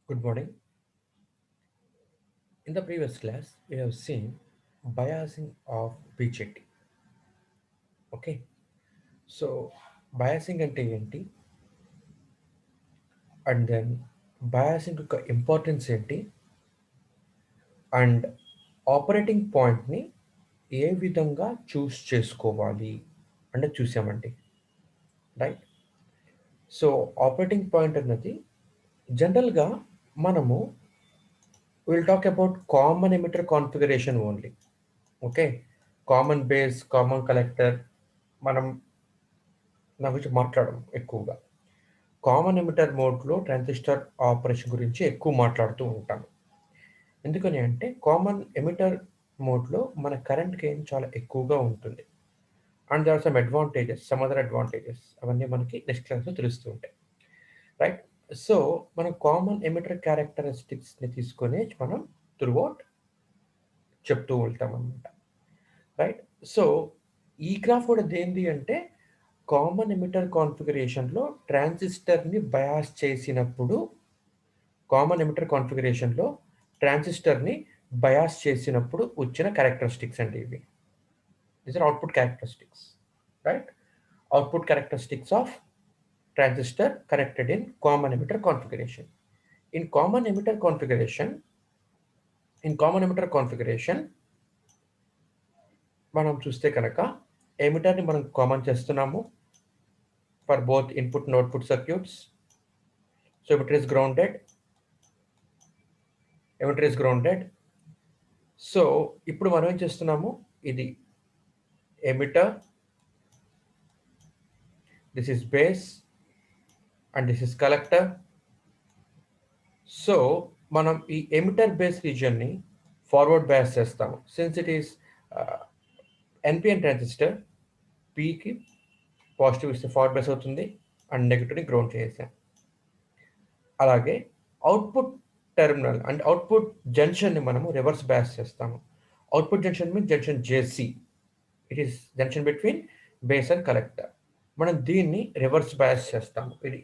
Good morning. In the previous class, we have seen biasing of BJT. Okay, so biasing అంటే ఏంటి and then biasing యొక్క importance ఏంటి and operating పాయింట్ని ఏ విధంగా చూస్ చేసుకోవాలి అంటే చూసామండి రైట్. సో ఆపరేటింగ్ పాయింట్ అన్నది జనరల్గా మనము will talk about common emitter configuration only. Okay, common base common collector మనం నా గురించి మాట్లాడడం ఎక్కువగా కామన్ ఎమిటర్ మోడ్లో ట్రాన్సిస్టర్ ఆపరేషన్ గురించి ఎక్కువ మాట్లాడుతూ ఉంటాను. ఎందుకని అంటే కామన్ ఎమిటర్ మోడ్లో మన కరెంట్ గెయిన్ చాలా ఎక్కువగా ఉంటుంది. And there are some advantages, some other advantages, అవన్నీ మనకి నెక్స్ట్ క్లాస్లో తెలుస్తూ ఉంటాయి. రైట్. సో మనం కామన్ ఎమిటర్ క్యారెక్టరిస్టిక్స్ని తీసుకొని మనం త్రూఅవుట్ చెప్తూ వెళ్తాం అనమాట. రైట్. సో ఈ గ్రాఫ్ కూడా దేంది అంటే కామన్ ఎమిటర్ కాన్ఫిగరేషన్లో ట్రాన్సిస్టర్ని బయాస్ చేసినప్పుడు కామన్ ఎమిటర్ కాన్ఫిగరేషన్లో ట్రాన్సిస్టర్ని బయాస్ చేసినప్పుడు వచ్చిన క్యారెక్టరిస్టిక్స్ అండి ఇవి. These are output characteristics. Right. Output characteristics of transistor connected in common emitter configuration. In common emitter configuration, మనం చూస్తే కనుక ఎమిటర్ని మనం కామన్ చేస్తున్నాము for both input and output circuits. So emitter is grounded. So ఇప్పుడు మనం ఏం చేస్తున్నాము, ఇది emitter, this is base and this is collector. So మనం ఈ ఎమిటర్ బేస్ రీజియన్ని ఫార్వర్డ్ బయాస్ చేస్తాము. Since it is NPN transistor, పీకి పాజిటివ్ ఇస్తే ఫార్వర్డ్ బయాస్ అవుతుంది అండ్ నెగిటివ్ని గ్రౌండ్ చేసాం. అలాగే అవుట్పుట్ టెర్మినల్ అండ్ అవుట్పుట్ జంక్షన్ని మనము రివర్స్ బయాస్ చేస్తాము. Output junction means junction JC, it is junction between base and collector. మనం దీన్ని రివర్స్ బయాస్ చేస్తాము. ఇది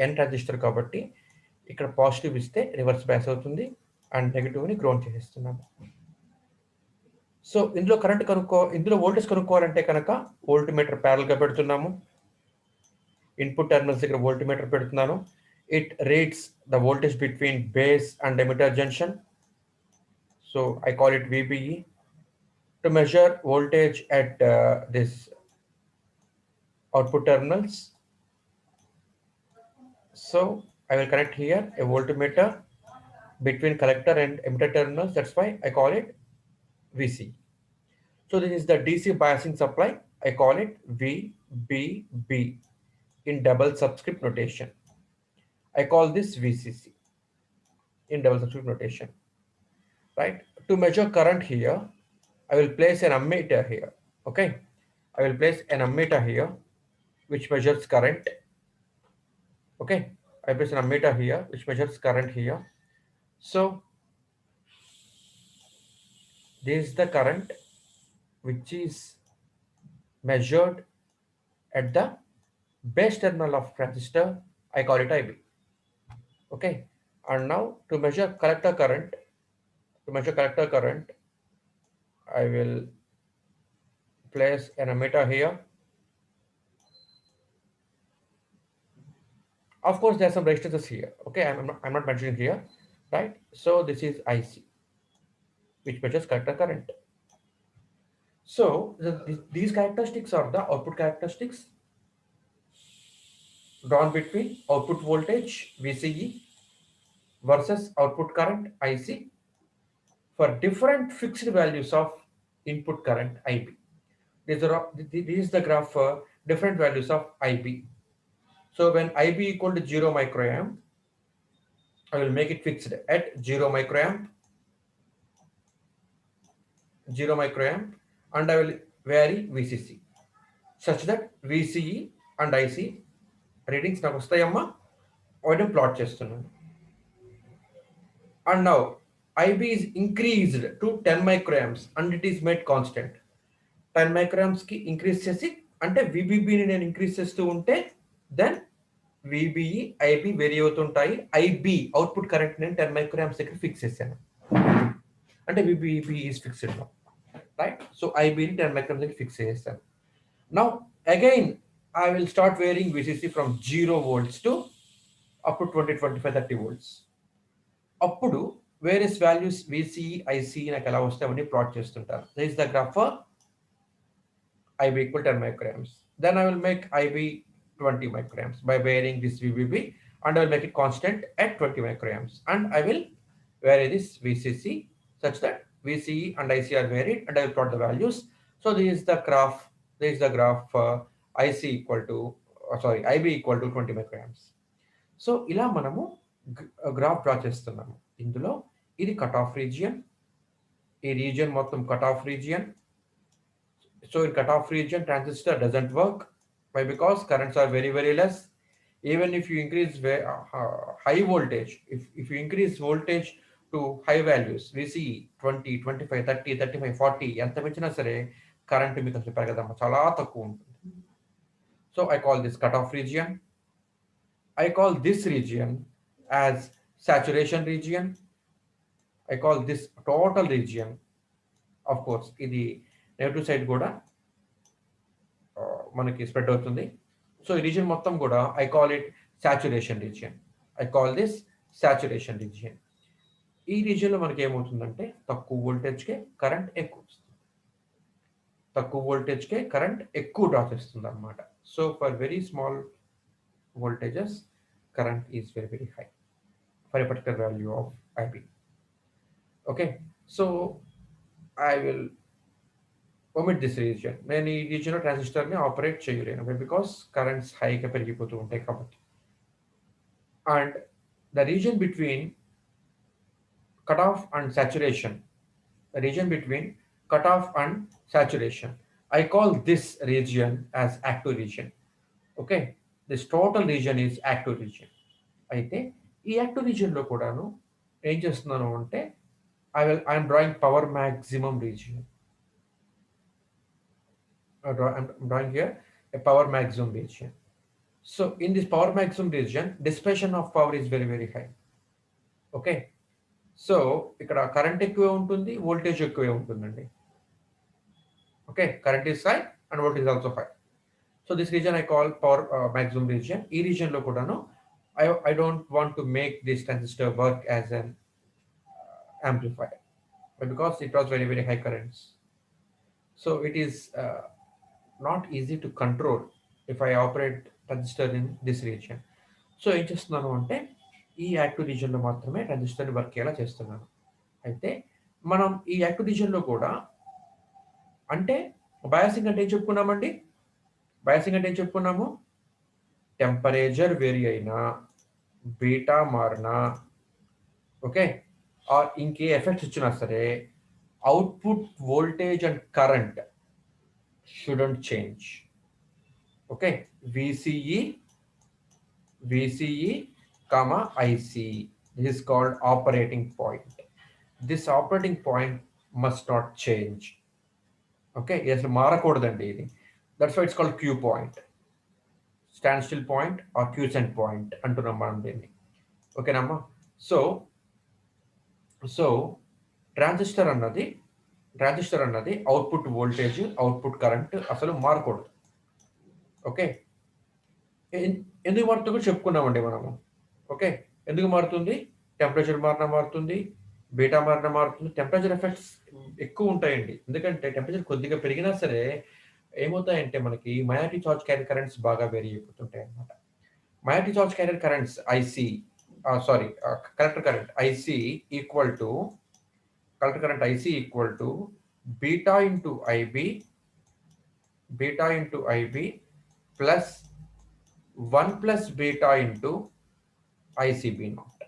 ఎన్ ట్రాన్సిస్టర్ కాబట్టి ఇక్కడ పాజిటివ్ ఇస్తే రివర్స్ బయాస్ అవుతుంది అండ్ నెగిటివ్ని గ్రౌండ్ చేసేస్తున్నాము. సో ఇందులో ఇందులో వోల్టేజ్ కనుక్కోవాలంటే కనుక వోల్ట్మీటర్ ప్యారల్గా పెడుతున్నాము. ఇన్పుట్ టెర్మినల్స్ దగ్గర వోల్ట్మీటర్ పెడుతున్నాను. It reads the voltage between base and emitter junction. So I call it VBE. To measure voltage at this output terminals, so I will connect here a voltmeter between collector and emitter terminals. That's why I call it VC. So this is the DC biasing supply. I call it VBB in double subscript notation. I call this VCC in double subscript notation. Right? To measure current here, I will place an ammeter here. Okay, I will place an ammeter here which measures current. Okay, I place an ammeter here which measures current here. So this is the current which is measured at the base terminal of transistor. I call it IB. Okay, and now to measure collector current, I will place an ammeter here. Of course there are some resistances here. Okay, I'm not mentioning here, right? So this is IC which measures collector current. So these characteristics are the output characteristics drawn between output voltage VCE versus output current IC for different fixed values of input current IB. This is the graph for different values of IB. So when IB equal to 0 microamp, I will make it fixed at 0 microamp, and I will vary VCC such that VCE and IC readings నాకు వస్తాయమ్మా, వాటిని plot చేస్తున్నాను. And now IB is increased to 10 microamps and it is made constant. 10 microamps కి increase చేసి అంటే VBBని నేను increase చేస్తూ ఉంటే దెన్ విబిఈ ఐబి వేరీ అవుతుంటాయి. ఐబి అవుట్పుట్ కరెంట్ నేను 10 మైక్రోయామ్స్ దగ్గర ఫిక్స్ చేశాను. అంటే విబిఈబి is fixed now, right? So ఐబిని 10 మైక్రోయామ్స్ దగ్గర ఫిక్స్ చేస్తాను. Now again I will start varying VCC from 0 volts to up to 20, 25, 30 volts. అప్పుడు వేరియస్ వాల్యూస్ విసిఈ ఐసిఈ నాకు ఎలా వస్తే అవన్నీ ప్లాట్ చేస్తుంటాను. This is the graph for IB equal 10 micrograms. Then I will make IB 20 micrograms by varying this VBB, and I will make it constant at 20 micrograms. And I will vary this VCC such that VCE and IC are varied, and I will plot the values. So this is the graph. This is the graph for IC equal to IB equal to 20 micrograms. So ఇలా మనము graph draw చేస్తున్నాము. ఇందులో ఇది cut off region, ఈ region మొత్తం cut off region. So in cutoff region, transistor doesn't work. Why? Because currents are very, very less. Even if you increase high voltage, if you increase voltage to high values, we see 20, 25, 30, 35, 40, ఎంత పెంచినా సరే current మీకు అసలు పెరగదమ్మా, చాలా తక్కువ ఉంటుంది. So I call this cutoff region. I call this region as saturation region. I call this total region. Of course, ఇది negative side కూడా మనకి స్ప్రెడ్ అవుతుంది. సో ఈ రీజియన్ మొత్తం కూడా I call it saturation region. I call this saturation region. ఈ రీజియన్లో మనకి ఏమవుతుందంటే తక్కువ వోల్టేజ్కే కరెంట్ ఎక్కువ వస్తుంది, తక్కువ వోల్టేజ్కే కరెంట్ ఎక్కువ డ్రా చేస్తుంది అనమాట. So for very small voltages current is very very high for a particular value of IB. Okay, so I will omit this region. నేను ఈ రీజియన్లో ట్రాన్సిస్టర్ని ఆపరేట్ చేయలేను, బికాస్ కరెంట్స్ హైగా పెరిగిపోతూ ఉంటాయి కాబట్టి. And the region between cut off and saturation, the region between cut off and saturation, I call this region as active region. Okay, this total region is active region. అయితే ఈ active రీజియన్లో కూడాను ఏం చేస్తున్నాను అంటే I'm drawing power maximum region. I'm drawing here a power maximum region. So in this power maximum region, dissipation of power is very, very high. Okay, so ఇక్కడ current ఎక్కువే ఉంటుంది, voltage ఎక్కువే ఉంటుందండి. Okay, current is high and voltage also high. So this reason I call power maximum region. ఈ రీజియన్లో కూడాను I don't want to make this transistor work as an amplifier because it was very, very high currents. So it is not easy to control if I operate transistor in this region. So ఏం చేస్తున్నాను అంటే ఈ active రీజియన్లో మాత్రమే ట్రాన్సిస్టర్ని work అయ్యేలా చేస్తున్నాను. అయితే మనం ఈ యాక్టివ్ రీజియన్లో కూడా అంటే బయాసింగ్ అంటే ఏం చెప్పుకున్నామండి? బయాసింగ్ అంటే ఏం చెప్పుకున్నాము? టెంపరేచర్ వేరీ అయినా, బీటా మారినా, ఓకే, ఆర్ ఇంకే ఎఫెక్ట్స్ వచ్చినా సరే output voltage and current shouldn't change. Okay, VCE comma IC, this is called operating point. This operating point must not change. Okay, yes, మారకూడదండి ఇది. That's why it's called Q point, standstill point or quiescent point అంటున్నాం మనం దీన్ని. ఓకేనమ్మా? So transistor అన్నది output voltage, output current అసలు మారకూడదు. Okay, ఎందుకు మారుతుందో కూడా చెప్పుకున్నామండి మనము. ఓకే, ఎందుకు మారుతుంది? టెంపరేచర్ మారినా మారుతుంది, బీటా మారినా మారుతుంది. టెంపరేచర్ ఎఫెక్ట్స్ ఎక్కువ ఉంటాయండి, ఎందుకంటే టెంపరేచర్ కొద్దిగా పెరిగినా సరే ఏమవుతాయంటే మనకి మయారిటీ చార్జ్ క్యారియర్ కరెంట్స్ బాగా వేరీ అయిపోతుంటాయి అన్నమాట. Majority charge carrier currents IC collector current IC equal to collector current IC equal to beta into IB plus 1 plus beta into ICB naught,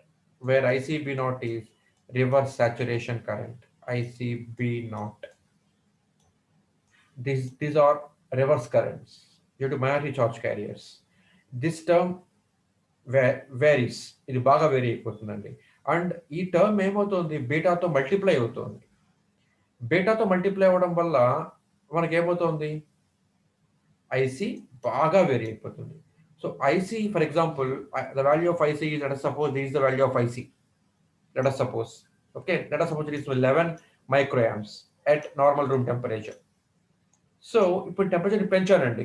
where ICB naught is reverse saturation current. ICB naught. These are reverse currents due to majority charge carriers. This term varies. ఇది బాగా vary అయిపోతుందండి. And ఈ term ఏమవుతుంది? బీటాతో multiply అవుతుంది. బీటాతో multiply అవ్వడం వల్ల మనకి ఏమవుతుంది? ఐసి బాగా వేరీ అయిపోతుంది. So IC, for example, the value of IC is, let us suppose this is the value of IC. Let us suppose, okay, let us suppose it is 11 microamps at normal room temperature. So ఇప్పుడు temperature పెంచానండి,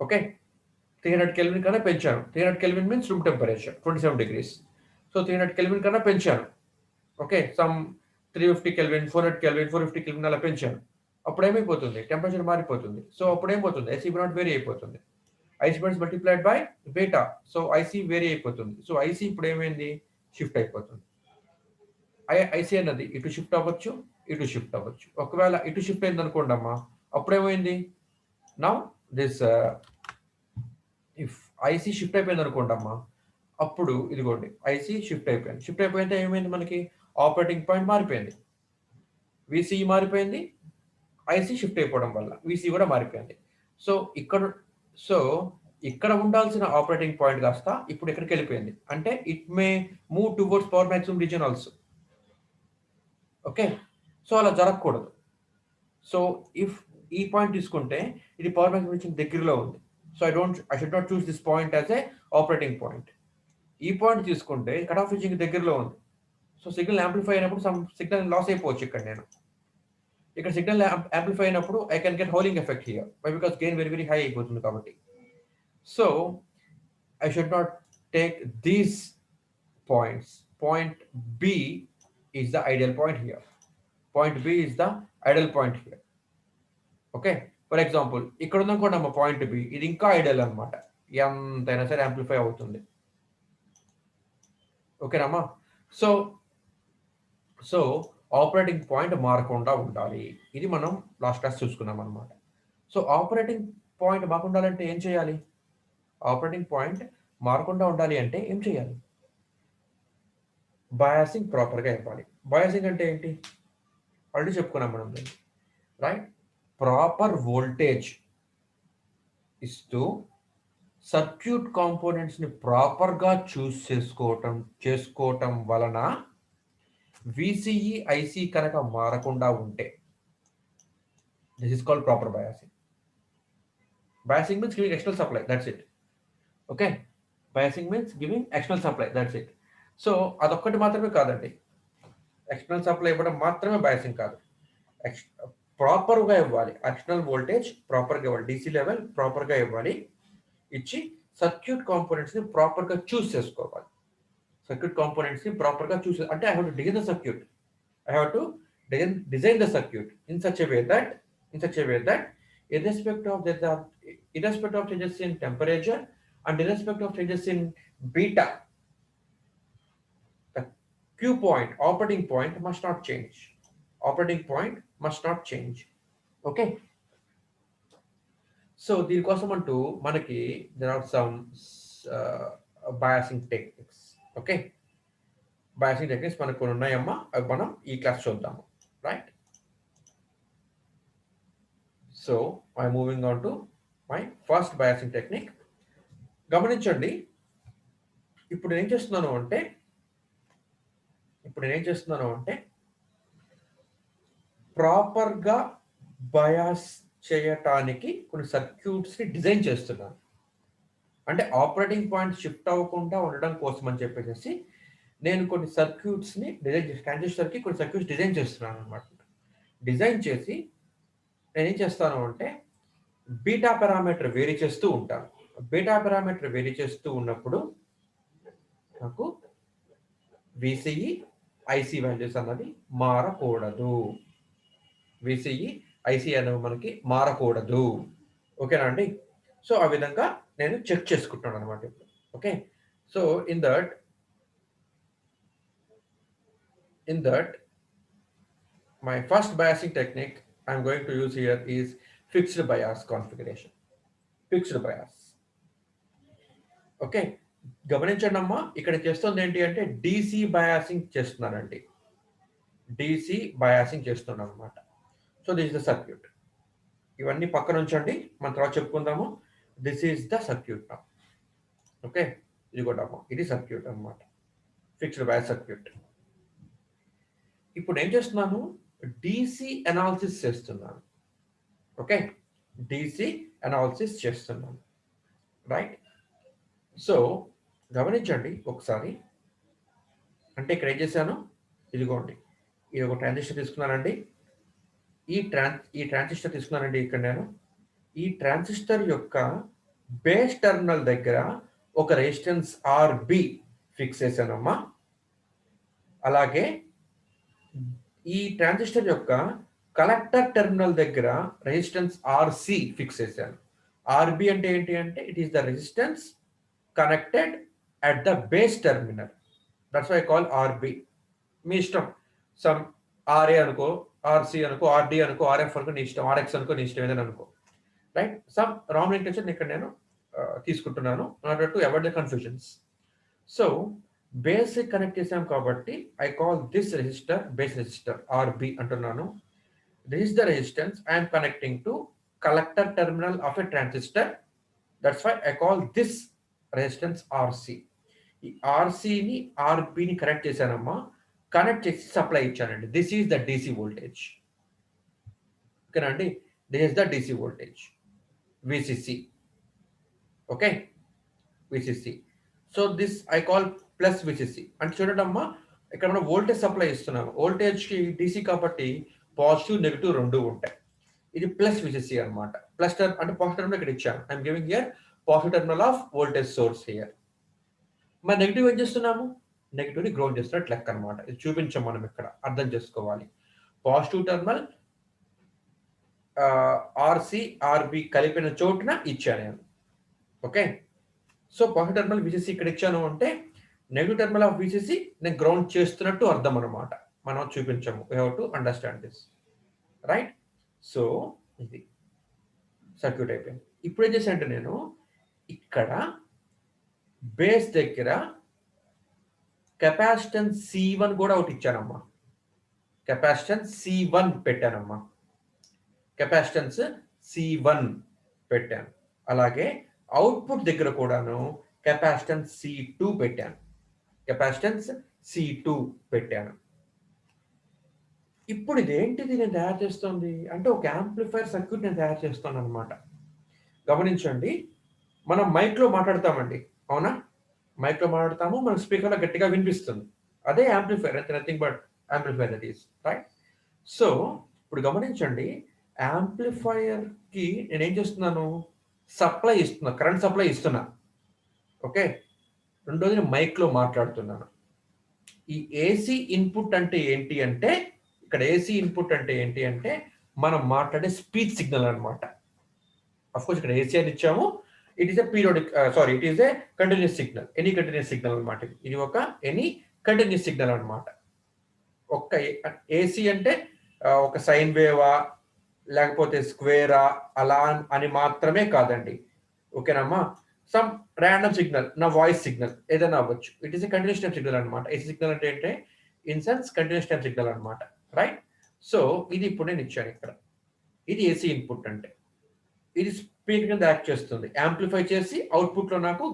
okay, 300 kelvin కన్నా పెంచాను. 300 kelvin means room temperature 27 degrees. So 300 kelvin కన్నా పెంచాను, okay, some 350 kelvin, 400 kelvin, 450 kelvin అలా పెంచాను. అప్పుడు ఏమైపోతుంది, టెంపరేచర్ మారిపోతుంది. సో అప్పుడు ఏమైపోతుంది, ఐసీ నాట్ వేరీ అయిపోతుంది. ఐసీ బర్డ్స్ multiplied by beta, so IC vary అయిపోతుంది. సో ఐసీ ఇప్పుడు ఏమైంది, షిఫ్ట్ అయిపోతుంది. ఐసీ అన్నది ఇటు షిఫ్ట్ అవ్వచ్చు, ఇటు షిఫ్ట్ అవ్వచ్చు. ఒకవేళ ఇటు షిఫ్ట్ అయింది అనుకోండి అమ్మా, అప్పుడేమైంది, now this if IC shift అయిపోయింది అనుకోండి అమ్మా, అప్పుడు ఇదిగోండి ఐసీ షిఫ్ట్ అయిపోయింది. షిఫ్ట్ అయిపోయింటే ఏమైంది, మనకి ఆపరేటింగ్ పాయింట్ మారిపోయింది, విసిఈ మారిపోయింది, ఐసీ షిఫ్ట్ అయిపోవడం వల్ల విసిఈ కూడా మారిపోయింది. సో ఇక్కడ సో ఇక్కడ ఉండాల్సిన ఆపరేటింగ్ పాయింట్ కాస్త ఇప్పుడు ఎక్కడికి వెళ్ళిపోయింది అంటే it may move towards power maximum reason also, okay. So అలా జరగకూడదు. సో ఇఫ్ ఈ పాయింట్ తీసుకుంటే ఇది పవర్ మ్యాక్సిమం రీజన్ దగ్గరలో ఉంది. So I should not choose this point as a operating point. ఈ పాయింట్ తీసుకుంటే కట్ ఆఫ్ రీజింగ్ దగ్గరలో ఉంది. సో సిగ్నల్ యాంప్లిఫై అయినప్పుడు సమ్ సిగ్నల్ లాస్ అయిపోవచ్చు. ఇక్కడ సిగ్నల్ యాంప్లిఫై అయినప్పుడు I can get howling effect here, by because gain very very high అయిపోతుంది కాబట్టి. So I should not take these points. Point B is the ideal point here. Point B is the ideal point here, okay. For example ఇక్కడ ఉందనుకోండి అమ్మ point B, ఇది ఇంకా ideal అనమాట, ఎంతైనా సరే యాంప్లిఫై అవుతుంది, ఓకేనమ్మా. సో సో ఆపరేటింగ్ పాయింట్ మారకుండా ఉండాలి. ఇది మనం లాస్ట్ క్లాస్ చూసుకున్నాం అనమాట. సో ఆపరేటింగ్ పాయింట్ మారకుండా ఉండాలంటే ఏం చేయాలి, ఆపరేటింగ్ పాయింట్ మారకుండా ఉండాలి అంటే ఏం చేయాలి, బయాసింగ్ ప్రాపర్గా ఇవ్వాలి. బయాసింగ్ అంటే ఏంటి, ఆల్రెడీ చెప్పుకున్నాం మనం దీన్ని, రైట్. ప్రాపర్ వోల్టేజ్ ఇస్తూ సర్క్యూట్ కాంపోనెంట్స్ని ప్రాపర్గా చూస్ చేసుకోవటం వలన విసిఈ ఐసి కనుక మారకుండా ఉంటే this is called proper biasing. Biasing means giving external supply, that's it, okay. Biasing means giving external supply, that's it. So అదొక్కటి మాత్రమే కాదండి, ఎక్స్టర్నల్ సప్లై ఇవ్వడం మాత్రమే బయాసింగ్ కాదు, ప్రాపర్గా ఇవ్వాలి. ఎక్స్టర్నల్ వోల్టేజ్ ప్రాపర్గా ఇవ్వాలి, డీసీ లెవెల్ ప్రాపర్గా ఇవ్వాలి, ఇచ్చి సర్క్యూట్ కాంపోనెంట్స్ని ప్రాపర్గా చూస్ చేసుకోవాలి. సర్క్యూట్ కాంపోనెంట్స్ని ప్రాపర్గా చూస్ అంటే I have to design the circuit. I have to design the circuit in such a way that irrespective of changes in temperature and irrespective of changes in beta, the Q point, operating point must not change. Operating point must not change. Okay. So దీనికోసం అంటూ మనకి there are some biasing techniques. Okay. Biasing techniques మనకు కొన్ని ఉన్నాయమ్మా, అవి మనం ఈ class చూద్దాము, right. So I moving on to my first biasing technique. గమనించండి, ఇప్పుడు నేను ఏం చేస్తున్నాను అంటే ప్రాపర్గా బయాస్ చేయటానికి కొన్ని సర్క్యూట్స్ని డిజైన్ చేస్తున్నాను. అంటే ఆపరేటింగ్ పాయింట్ షిఫ్ట్ అవ్వకుండా ఉండడం కోసం అని చెప్పేసి నేను కొన్ని సర్క్యూట్స్ని ట్రాన్సిస్టర్కి కొన్ని సర్క్యూట్స్ డిజైన్ చేస్తున్నాను అనమాట. డిజైన్ చేసి నేను ఏం చేస్తాను అంటే బీటా పారామీటర్ వేరీ చేస్తూ ఉంటాను. బీటా పారామీటర్ వేరీ చేస్తూ ఉన్నప్పుడు నాకు విసిఈ ఐసి వాల్యూస్ అన్నది మారకూడదు. విసిఈ ఐసి అనేవి మనకి మారకూడదు, ఓకేనా అండి. సో ఆ విధంగా నేను చెక్ చేసుకుంటున్నాను అనమాట ఇప్పుడు, okay. So in that my first biasing technique I'm going to use here is fixed bias configuration. Fixed bias, okay. గమనించండి అమ్మా, ఇక్కడ చేస్తుంది ఏంటి అంటే డీసీ బయాసింగ్ చేస్తున్నానండి, డీసీ బయాసింగ్ చేస్తున్నాను అనమాట. So this is the circuit. ఇవన్నీ పక్కన ఉంచండి, మన తర్వాత చెప్పుకుందాము. దిస్ ఈస్ ద సర్క్యూట్ నా, ఓకే. ఇది కూడా అమ్మా, ఇది సర్క్యూట్ అనమాట, ఫిక్స్డ్ బయాస్ సర్క్యూట్. ఇప్పుడు ఏం చేస్తున్నాను, డీసీ అనాలిసిస్ చేస్తున్నాను, ఓకే. డీసీ అనాలిసిస్ చేస్తున్నాను. రైట్. సో గమనించండి ఒకసారి. అంటే ఇక్కడ ఏం చేశాను, ఇదిగోండి ఇది ఒక ట్రాన్సిస్టర్ తీసుకున్నానండి. ఈ ట్రాన్సిస్టర్ తీసుకున్నానండి ఇక్కడ నేను. ఈ ట్రాన్సిస్టర్ యొక్క బేస్ టెర్మినల్ దగ్గర ఒక రెసిస్టెన్స్ ఆర్బి ఫిక్స్ చేశానమ్మా. అలాగే ఈ ట్రాన్సిస్టర్ యొక్క కలెక్టర్ టెర్మినల్ దగ్గర రెసిస్టెన్స్ ఆర్సి ఫిక్స్ చేశాను. ఆర్బి అంటే ఏంటి అంటే it is the resistance connected at the base terminal. That's why call RB. మీ ఇష్టం, సమ్ ఆర్ఏ అనుకో, ఆర్సి అనుకో, ఆర్డి అనుకో, ఆర్ఎఫ్ అనుకో, నీ ఇష్టం, ఆర్ఎక్స్ అనుకో, నీ ఇష్టం ఏదైనా అనుకో. రైట్. సమ్ రాంగ్ ఇంటెన్షన్ ఇక్కడ నేను తీసుకుంటున్నాను to avoid the confusions. So basic connect చేసాం కాబట్టి I call this resistor base resistor RB అంటున్నాను. This is the resistance I'm connecting to collector terminal of a transistor. That's why I call this resistance RC. ఈ ఆర్సిని ఆర్బిని connect చేశానమ్మా. Connect చేసి supply ఇచ్చానండి. This is the DC voltage. ఓకేనా అండి, this is the DC voltage VCC. Okay, VCC. So this I call plus VCC. అంటే చూడండి అమ్మా, ఇక్కడ మనం వోల్టేజ్ సప్లై ఇస్తున్నాము. వోల్టేజ్కి డిసి కాబట్టి పాజిటివ్ నెగిటివ్ రెండు ఉంటాయి. ఇది ప్లస్ విసిసి అనమాట. ప్లస్ అంటే పాజిటివ్ టర్మినల్ ఇక్కడ ఇచ్చాను. I'm giving here positive terminal of voltage source here. మరి నెగిటివ్ ఏం చేస్తున్నాము, నెగిటివ్ని గ్రౌండ్ చేస్తున్నట్టు లెక్క అనమాట. ఇది చూపించాం మనం ఇక్కడ, అర్థం చేసుకోవాలి. పాజిటివ్ టర్మినల్ ఆర్సి ఆర్బి కలిపిన చోటున ఇచ్చాను నేను. Okay, so positive terminal VCC ఇక్కడ ఇచ్చాను అంటే నెగిటివ్ టర్మినల్ ఆఫ్ విసిసి నేను గ్రౌండ్ చేస్తున్నట్టు అర్థం అనమాట. మనం చూపించాము. We have to understand this. Right. So ఇది సర్క్యూట్ అయిపోయింది. ఇప్పుడు ఏం చేశానంటే నేను ఇక్కడ బేస్ దగ్గర కెపాసిటెన్స్ C1 కూడా ఒకటి ఇచ్చానమ్మా. Capacitance C1 పెట్టానమ్మా. కెపాసిటెన్స్ C1 పెట్టాను. అలాగే అవుట్పుట్ దగ్గర కూడాను కెపాసిటెన్స్ C2 పెట్టాను. కెపాసిటెన్స్ C2 పెట్టాను. ఇప్పుడు ఇదేంటిది నేను తయారు చేస్తుంది అంటే ఒక యాంప్లిఫైర్ సర్క్యూట్ నేను తయారు చేస్తాను అనమాట. గమనించండి, మనం మైక్లో మాట్లాడతామండి, అవునా? మైక్లో మాట్లాడతాము, మనకు స్పీకర్లో గట్టిగా వినిపిస్తుంది. అదే యాంప్లిఫైర్, అంటే nothing but amplifier that is. Right. So ఇప్పుడు గమనించండి, యాంప్లిఫైర్కి నేను ఏం చేస్తున్నాను, సప్లై ఇస్తున్నా, కరెంట్ సప్లై ఇస్తున్నా. ఓకే, రెండోది నేను మైక్లో మాట్లాడుతున్నాను. ఈ ఏసీ ఇన్పుట్ అంటే ఏంటి అంటే, ఇక్కడ ఏసీ ఇన్పుట్ అంటే ఏంటి అంటే మనం మాట్లాడే స్పీచ్ సిగ్నల్ అనమాట. అఫ్కోర్స్ ఇక్కడ ఏసీ అని ఇచ్చాము. It is a periodic, sorry, it is a continuous signal, any continuous signal అనమాట. ఇది ఒక ఎనీ కంటిన్యూస్ సిగ్నల్ అనమాట. ఒక్క ఏసీ అంటే ఒక సైన్ వేవా లేకపోతే స్క్వేరా అలా అని మాత్రమే కాదండి. ఓకేనమ్మా, సమ్ ర్యాండమ్ సిగ్నల్, నా వాయిస్ సిగ్నల్ ఏదైనా అవ్వచ్చు. It is a continuous time signal అనమాట. ఏసీ సిగ్నల్ అంటే ఏంటంటే in sense continuous time signal అనమాట. రైట్. సో ఇది ఇప్పుడు నేను ఇచ్చాను ఇక్కడ. ఇది ఏసీ ఇన్పుట్ అంటే ఇది స్పీకర్ కింద యాక్ట్ చేస్తుంది, యాంప్లిఫై చేసి అవుట్పుట్లో నాకు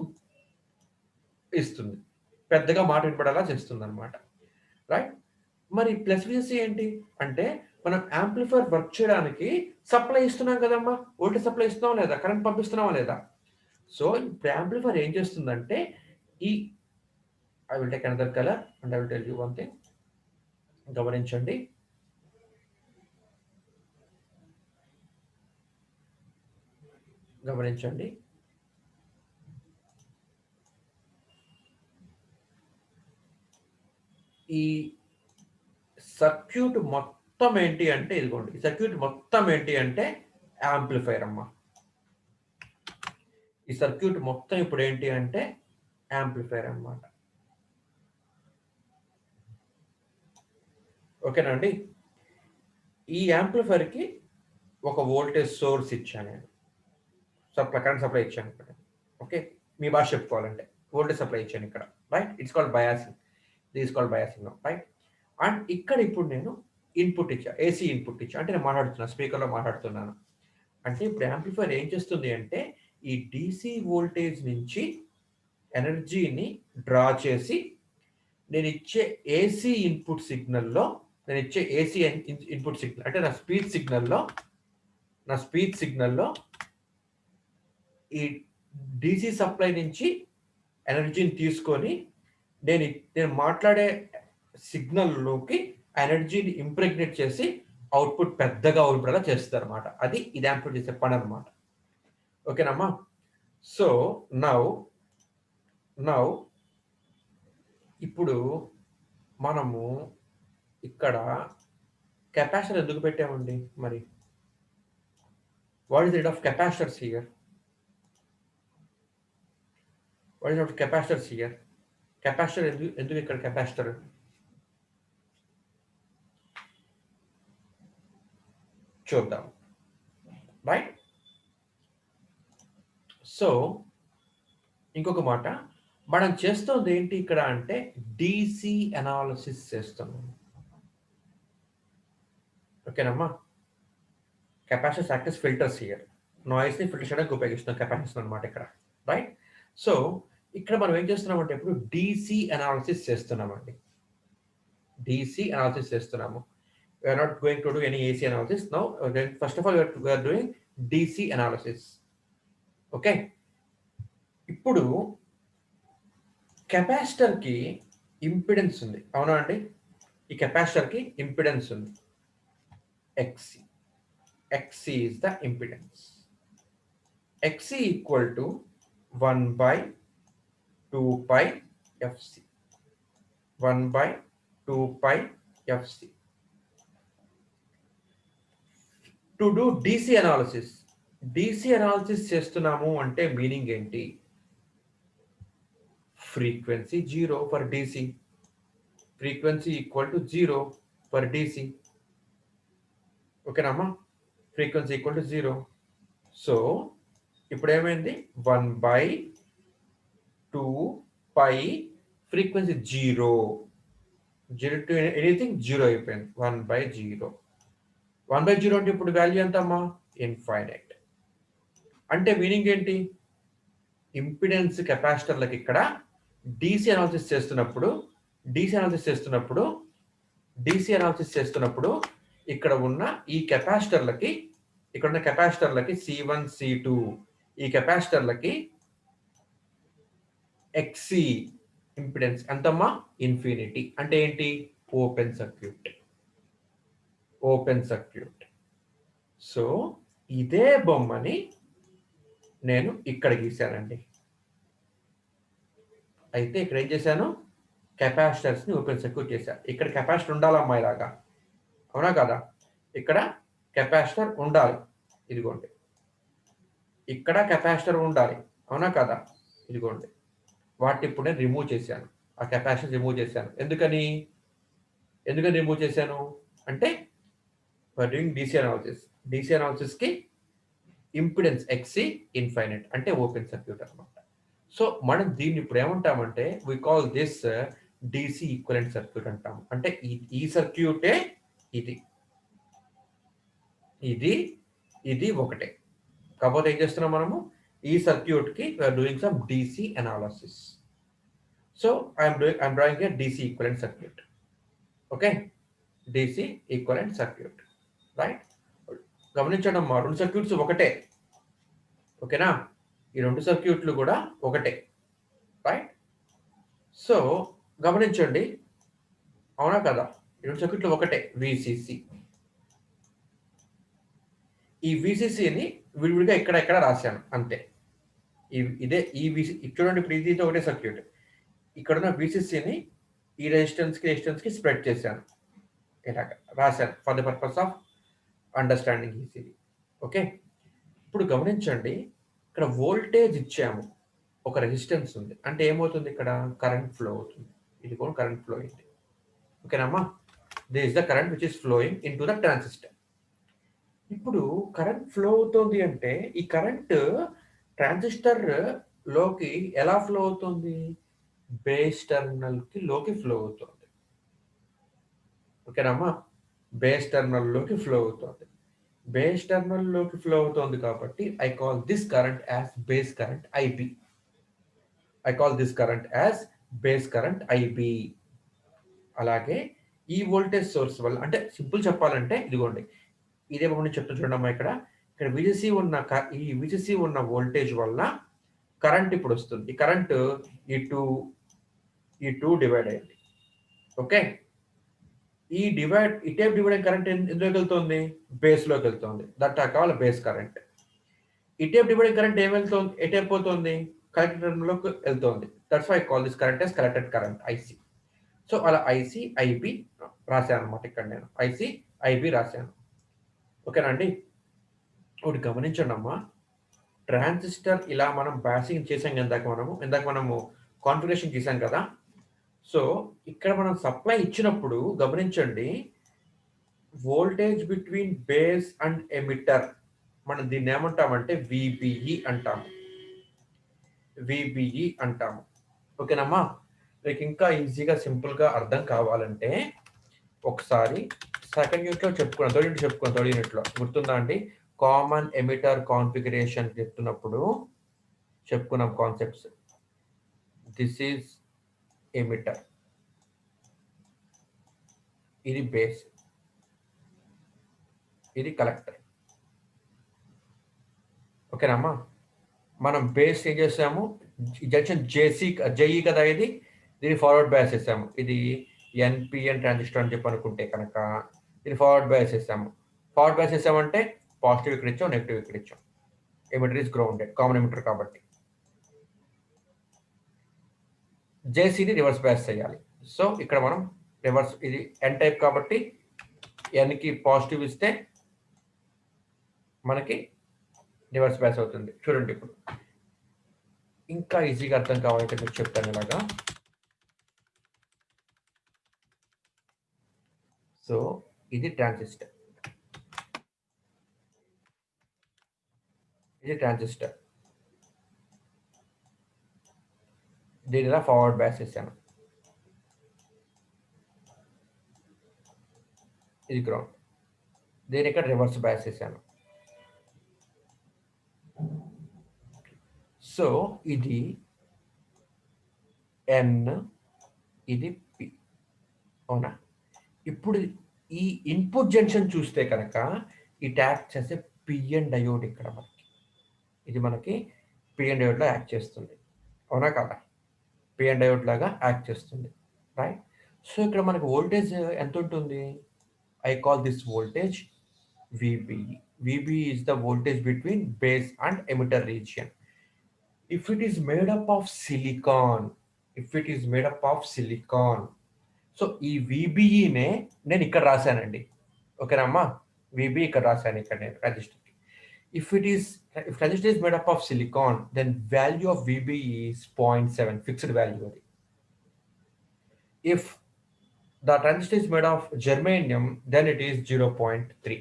ఇస్తుంది, పెద్దగా మాట వినపడేలా చేస్తుంది అనమాట. రైట్. మరి ప్లస్ విసిసి ఏంటి అంటే మనం యాంప్లిఫైర్ వర్క్ చేయడానికి సప్లై ఇస్తున్నాం కదమ్మా, వోల్టేజ్ సప్లై ఇస్తున్నావా లేదా, కరెంట్ పంపిస్తున్నావా లేదా. సో ఇప్పుడు యాంప్లిఫైర్ ఏం చేస్తుందంటే ఈ I will take another colour and I will tell you one thing. గమనించండి, గమనించండి, ఈ సర్క్యూట్ మొత్తం ఏంటి అంటే ఇదిగోండి, ఈ సర్క్యూట్ మొత్తం ఏంటి అంటే యాంప్లిఫైర్ అమ్మా. ఈ సర్క్యూట్ మొత్తం ఇప్పుడు ఏంటి అంటే యాంప్లిఫైర్ అన్నమాట. ఓకేనా అండి. ఈ యాంప్లిఫైర్కి ఒక వోల్టేజ్ సోర్స్ ఇచ్చాను నేను, కరెంట్ సప్లై ఇచ్చాను ఇక్కడ. ఓకే, మీ భాష చెప్పుకోవాలంటే వోల్టేజ్ సప్లై ఇచ్చాను ఇక్కడ. Right. It's called biasing. This called biasing. Right. And ఇక్కడ ఇప్పుడు నేను ఇన్పుట్ ఇచ్చా, ఏసీ ఇన్పుట్ ఇచ్చా, అంటే నేను మాట్లాడుతున్నా, స్పీకర్లో మాట్లాడుతున్నాను. అంటే ఇప్పుడు యాంప్లిఫైర్ ఏం చేస్తుంది అంటే ఈ డిసి వోల్టేజ్ నుంచి ఎనర్జీని డ్రా చేసి నేను ఇచ్చే ఏసీ ఇన్పుట్ సిగ్నల్లో, నేను ఇచ్చే ఏసీ ఇన్పుట్ సిగ్నల్ అంటే నా స్పీచ్ సిగ్నల్లో ఈ డీసీ సప్లై నుంచి ఎనర్జీని తీసుకొని నేను నేను మాట్లాడే సిగ్నల్లోకి ఎనర్జీని ఇంప్రెగ్నేట్ చేసి అవుట్పుట్ పెద్దగా అవుట్పుట్గా చేస్తారు అనమాట. అది ఇది యాంప్లిఫై చేసే పని అనమాట. ఓకేనమ్మా? సో నౌ నౌ ఇప్పుడు మనము ఇక్కడ కెపాసిటర్ ఎందుకు పెట్టామండి మరి? What is rate of capacitors here? What is of capacitors here? Capacitor ఎందుకు ఇక్కడ కెపాసిటర్? చూద్దాం. రైట్? సో ఇంకొక మాట, మనం చేస్తుంది ఏంటి ఇక్కడ అంటే డీసీ అనాలిసిస్ చేస్తున్నాం. ఓకేనమ్మా? Capacitors act as filters here. నాయిస్ని ఫిల్టర్ చేయడానికి ఉపయోగిస్తున్నాం కెపాసిటర్స్ అనమాట ఇక్కడ. రైట్? సో ఇక్కడ మనం ఏం చేస్తున్నామంటే ఇప్పుడు డీసీ అనాలిసిస్ చేస్తున్నామండి. డీసీ అనాలిసిస్ చేస్తున్నాము. We are not going to do any AC analysis now. First of all, we are doing DC analysis. Okay, ఇప్పుడు కెపాసిటర్కి ఇంపిడెన్స్ ఉంది, అవునా అండి? ఈ కెపాసిటర్కి ఇంపిడెన్స్ ఉంది, XC. XC is the impedance. XC equal to 1 by 2 pi FC. 1 by 2 pi FC. To do DC analysis. DC analysis చేస్తున్నాము అంటే meaning ఏంటి? Frequency 0 for DC. Frequency equal to 0 for DC. ఓకేనమ్మా? Frequency equal to 0. So ఇప్పుడు ఏమైంది? 1 by 2 pi frequency 0. 0 to anything 0 అయిపోయింది. 1 by 0. 1 by 0 అంటే ఇప్పుడు value ఎంత అమ్మా? ఇన్ఫైనైట్. అంటే మీనింగ్ ఏంటి? ఇంపిడెన్స్ కెపాసిటర్లకు ఇక్కడ డీసీ అనాలిసిస్ చేస్తున్నప్పుడు ఇక్కడ ఉన్న ఈ కెపాసిటర్లకి, ఇక్కడ ఉన్న కెపాసిటర్లకి C1 C2 ఈ కెపాసిటర్లకి XC ఇంపిడెన్స్ ఎంతమ్మా? ఇన్ఫినిటీ. అంటే ఏంటి? Open circuit. Open circuit. So ఇదే బొమ్మని నేను ఇక్కడ గీశానండి. అయితే ఇక్కడ ఏం చేశాను? కెపాసిటర్స్ని ఓపెన్ సర్క్యూట్ చేశాను. ఇక్కడ కెపాసిటర్ ఉండాలమ్మా ఇలాగా, అవునా కదా? ఇక్కడ కెపాసిటర్ ఉండాలి, ఇదిగోండి. ఇక్కడ కెపాసిటర్ ఉండాలి, అవునా కదా? ఇదిగోండి. వాటిని ఇప్పుడు నేను రిమూవ్ చేశాను. ఆ కెపాసిటర్ రిమూవ్ చేశాను. ఎందుకని రిమూవ్ చేశాను అంటే డూయింగ్ డీసీ అనాలిసిస్. డీసీ అనాలిసిస్కి ఇంపిడెన్స్ XC ఇన్ఫైనైట్, అంటే ఓపెన్ సర్క్యూట్ అనమాట. సో మనం దీన్ని ఇప్పుడు ఏమంటామంటే we call this DC equivalent circuit అంటాము. అంటే ఈ సర్క్యూటే ఇది ఒకటే. కాకపోతే ఏం చేస్తున్నాం మనము? ఈ సర్క్యూట్కి we're doing some DC analysis. So I'm drawing a DC equivalent circuit. Okay, DC equivalent circuit. Right? గమనించండి అమ్మా, రెండు సర్క్యూట్స్ ఒకటే. ఓకేనా? ఈ రెండు సర్క్యూట్లు కూడా ఒకటే. రైట్? సో గమనించండి, అవునా కదా? ఈ రెండు సర్క్యూట్లు ఒకటే. VCC. ఈ VCCని విడివిడిగా ఎక్కడ రాశాను అంతే. ఇదే ఈ చూడండి, ఇప్పుడు ఇది ఒకటే సర్క్యూట్. ఇక్కడున్న VCCని ఈ రెసిస్టెన్స్కి స్ప్రెడ్ చేశాను, ఇలాగ రాశాను for the purpose of understanding easily. Okay, ఇప్పుడు గమనించండి, ఇక్కడ వోల్టేజ్ ఇచ్చాము, ఒక రెసిస్టెన్స్ ఉంది, అంటే ఏమవుతుంది? ఇక్కడ కరెంట్ ఫ్లో అవుతుంది. ఇది కూడా కరెంట్ ఫ్లో అయింది. ఓకేనమ్మా? This is the current which is flowing in to the transistor. ఇప్పుడు కరెంట్ ఫ్లో అవుతుంది అంటే ఈ కరెంట్ ట్రాన్సిస్టర్ లోకి ఎలా ఫ్లో అవుతుంది? బేస్ టెర్మినల్కి లోకి ఫ్లో అవుతుంది. ఓకేనమ్మా? బేస్ టెర్మినల్లోకి ఫ్లో అవుతుంది. బేస్ టెర్మినల్లోకి ఫ్లో అవుతుంది కాబట్టి I call this current as base current IB. అలాగే ఈ వోల్టేజ్ సోర్స్ వల్ల, అంటే సింపుల్ చెప్పాలంటే ఇదిగోండి, ఇదే మనం చెప్తూ చూడమ్మా, ఇక్కడ VCC ఉన్న ఈ VCC ఉన్న వోల్టేజ్ వల్ల కరెంట్ ఇప్పుడు వస్తుంది. ఈ కరెంట్ ఈ టూ డివైడ్ అయింది. ఓకే, ఈ టైప్ డివైడింగ్ కరెంట్ ఎందులోకి వెళ్తుంది? బేస్లోకి వెళ్తుంది. దట్ కావాలి బేస్ కరెంట్. ఈ టైప్ డివైడింగ్ కరెంట్ ఏమెళ్తుంది, ఎటు పోతుంది? కలెక్టర్లోకి వెళ్తుంది. That's why call this current as collected current IC. So అలా ఐసి ఐబి రాశాను అనమాట. ఇక్కడ నేను ఐసి ఐబి రాశాను. ఓకేనా అండి? ఒకటి గమనించండి అమ్మా, ట్రాన్సిస్టర్ ఇలా మనం బ్యాసింగ్ చేసాం. ఇందాక మనము కాన్ఫిగరేషన్ చేసాం కదా. సో ఇక్కడ మనం సప్లై ఇచ్చినప్పుడు గమనించండి, voltage between base and emitter, మనం దీన్ని ఏమంటామంటే విబిఈ అంటాము. ఓకేనమ్మా? మీకు ఇంకా ఈజీగా సింపుల్గా అర్థం కావాలంటే ఒకసారి సెకండ్ యూనిట్లో థర్డ్ యూనిట్లో గుర్తుందా అండి? కామన్ ఎమిటర్ కాన్ఫిగరేషన్ చెప్తున్నప్పుడు చెప్పుకున్నాం కాన్సెప్ట్స్. దిస్ ఈజ్ ఎమిటర్, ఇది బేస్, ఇది కలెక్టర్. ఓకేనమ్మా? మనం బేస్ ఏం చేసాము, జంక్షన్ జేఈ కదా, దీన్ని ఫార్వర్డ్ బయాస్ చేసాము. ఇది ఎన్పిఎన్ ట్రాన్సిస్టర్ అని చెప్పి అనుకుంటే కనుక దీన్ని ఫార్వర్డ్ బయాస్ చేసాము. ఫార్వర్డ్ బయాస్ చేసామంటే పాజిటివ్ ఇక్కడ ఇచ్చాం, నెగిటివ్ ఇక్కడ ఇచ్చాం. Emitter is grounded, common emitter కాబట్టి. జేసీని రివర్స్ బయాస్ చేయాలి. సో ఇక్కడ మనం రివర్స్, ఇది ఎన్ టైప్ కాబట్టి ఎన్కి పాజిటివ్ ఇస్తే మనకి రివర్స్ బయాస్ అవుతుంది. చూడండి, ఇప్పుడు ఇంకా ఈజీగా అర్థం కావాలంటే మీకు చెప్తాను ఇలాగా. సో ఇది ట్రాన్సిస్టర్, దీని ఇలా ఫార్వర్డ్ బ్యాస్ చేశాను. ఇది గ్రౌండ్, దీని ఇక్కడ రివర్స్ బ్యాస్ చేశాను. సో ఇది ఎన్, ఇది పి, అవునా? ఇప్పుడు ఈ ఇన్పుట్ జంక్షన్ చూస్తే కనుక ఈ యాక్ట్ చేసే పిఎన్ డయోడ్, ఇక్కడ ఇది మనకి పిఎన్ డయోడ్ లా యాక్ట్ చేస్తుంది, అవునా కదా? పిఎన్ డయోడ్ లాగా యాక్ట్ చేస్తుంది, రైట్? సో ఇక్కడ మనకి వోల్టేజ్ ఎంత ఉంటుంది? I call this voltage VBE. VBE is the voltage between base and emitter region. If it is made up of silicon, so ఈ VBE నే నేను ఇక్కడ రాశానండి. ఓకేనమ్మా? VBE ఇక్కడ రాశాను, ఇక్కడ నేను register. If resistor is made up of silicon, then value of VBE is 0.7, fixed value. If the transistor is made of germanium, then it is 0.3.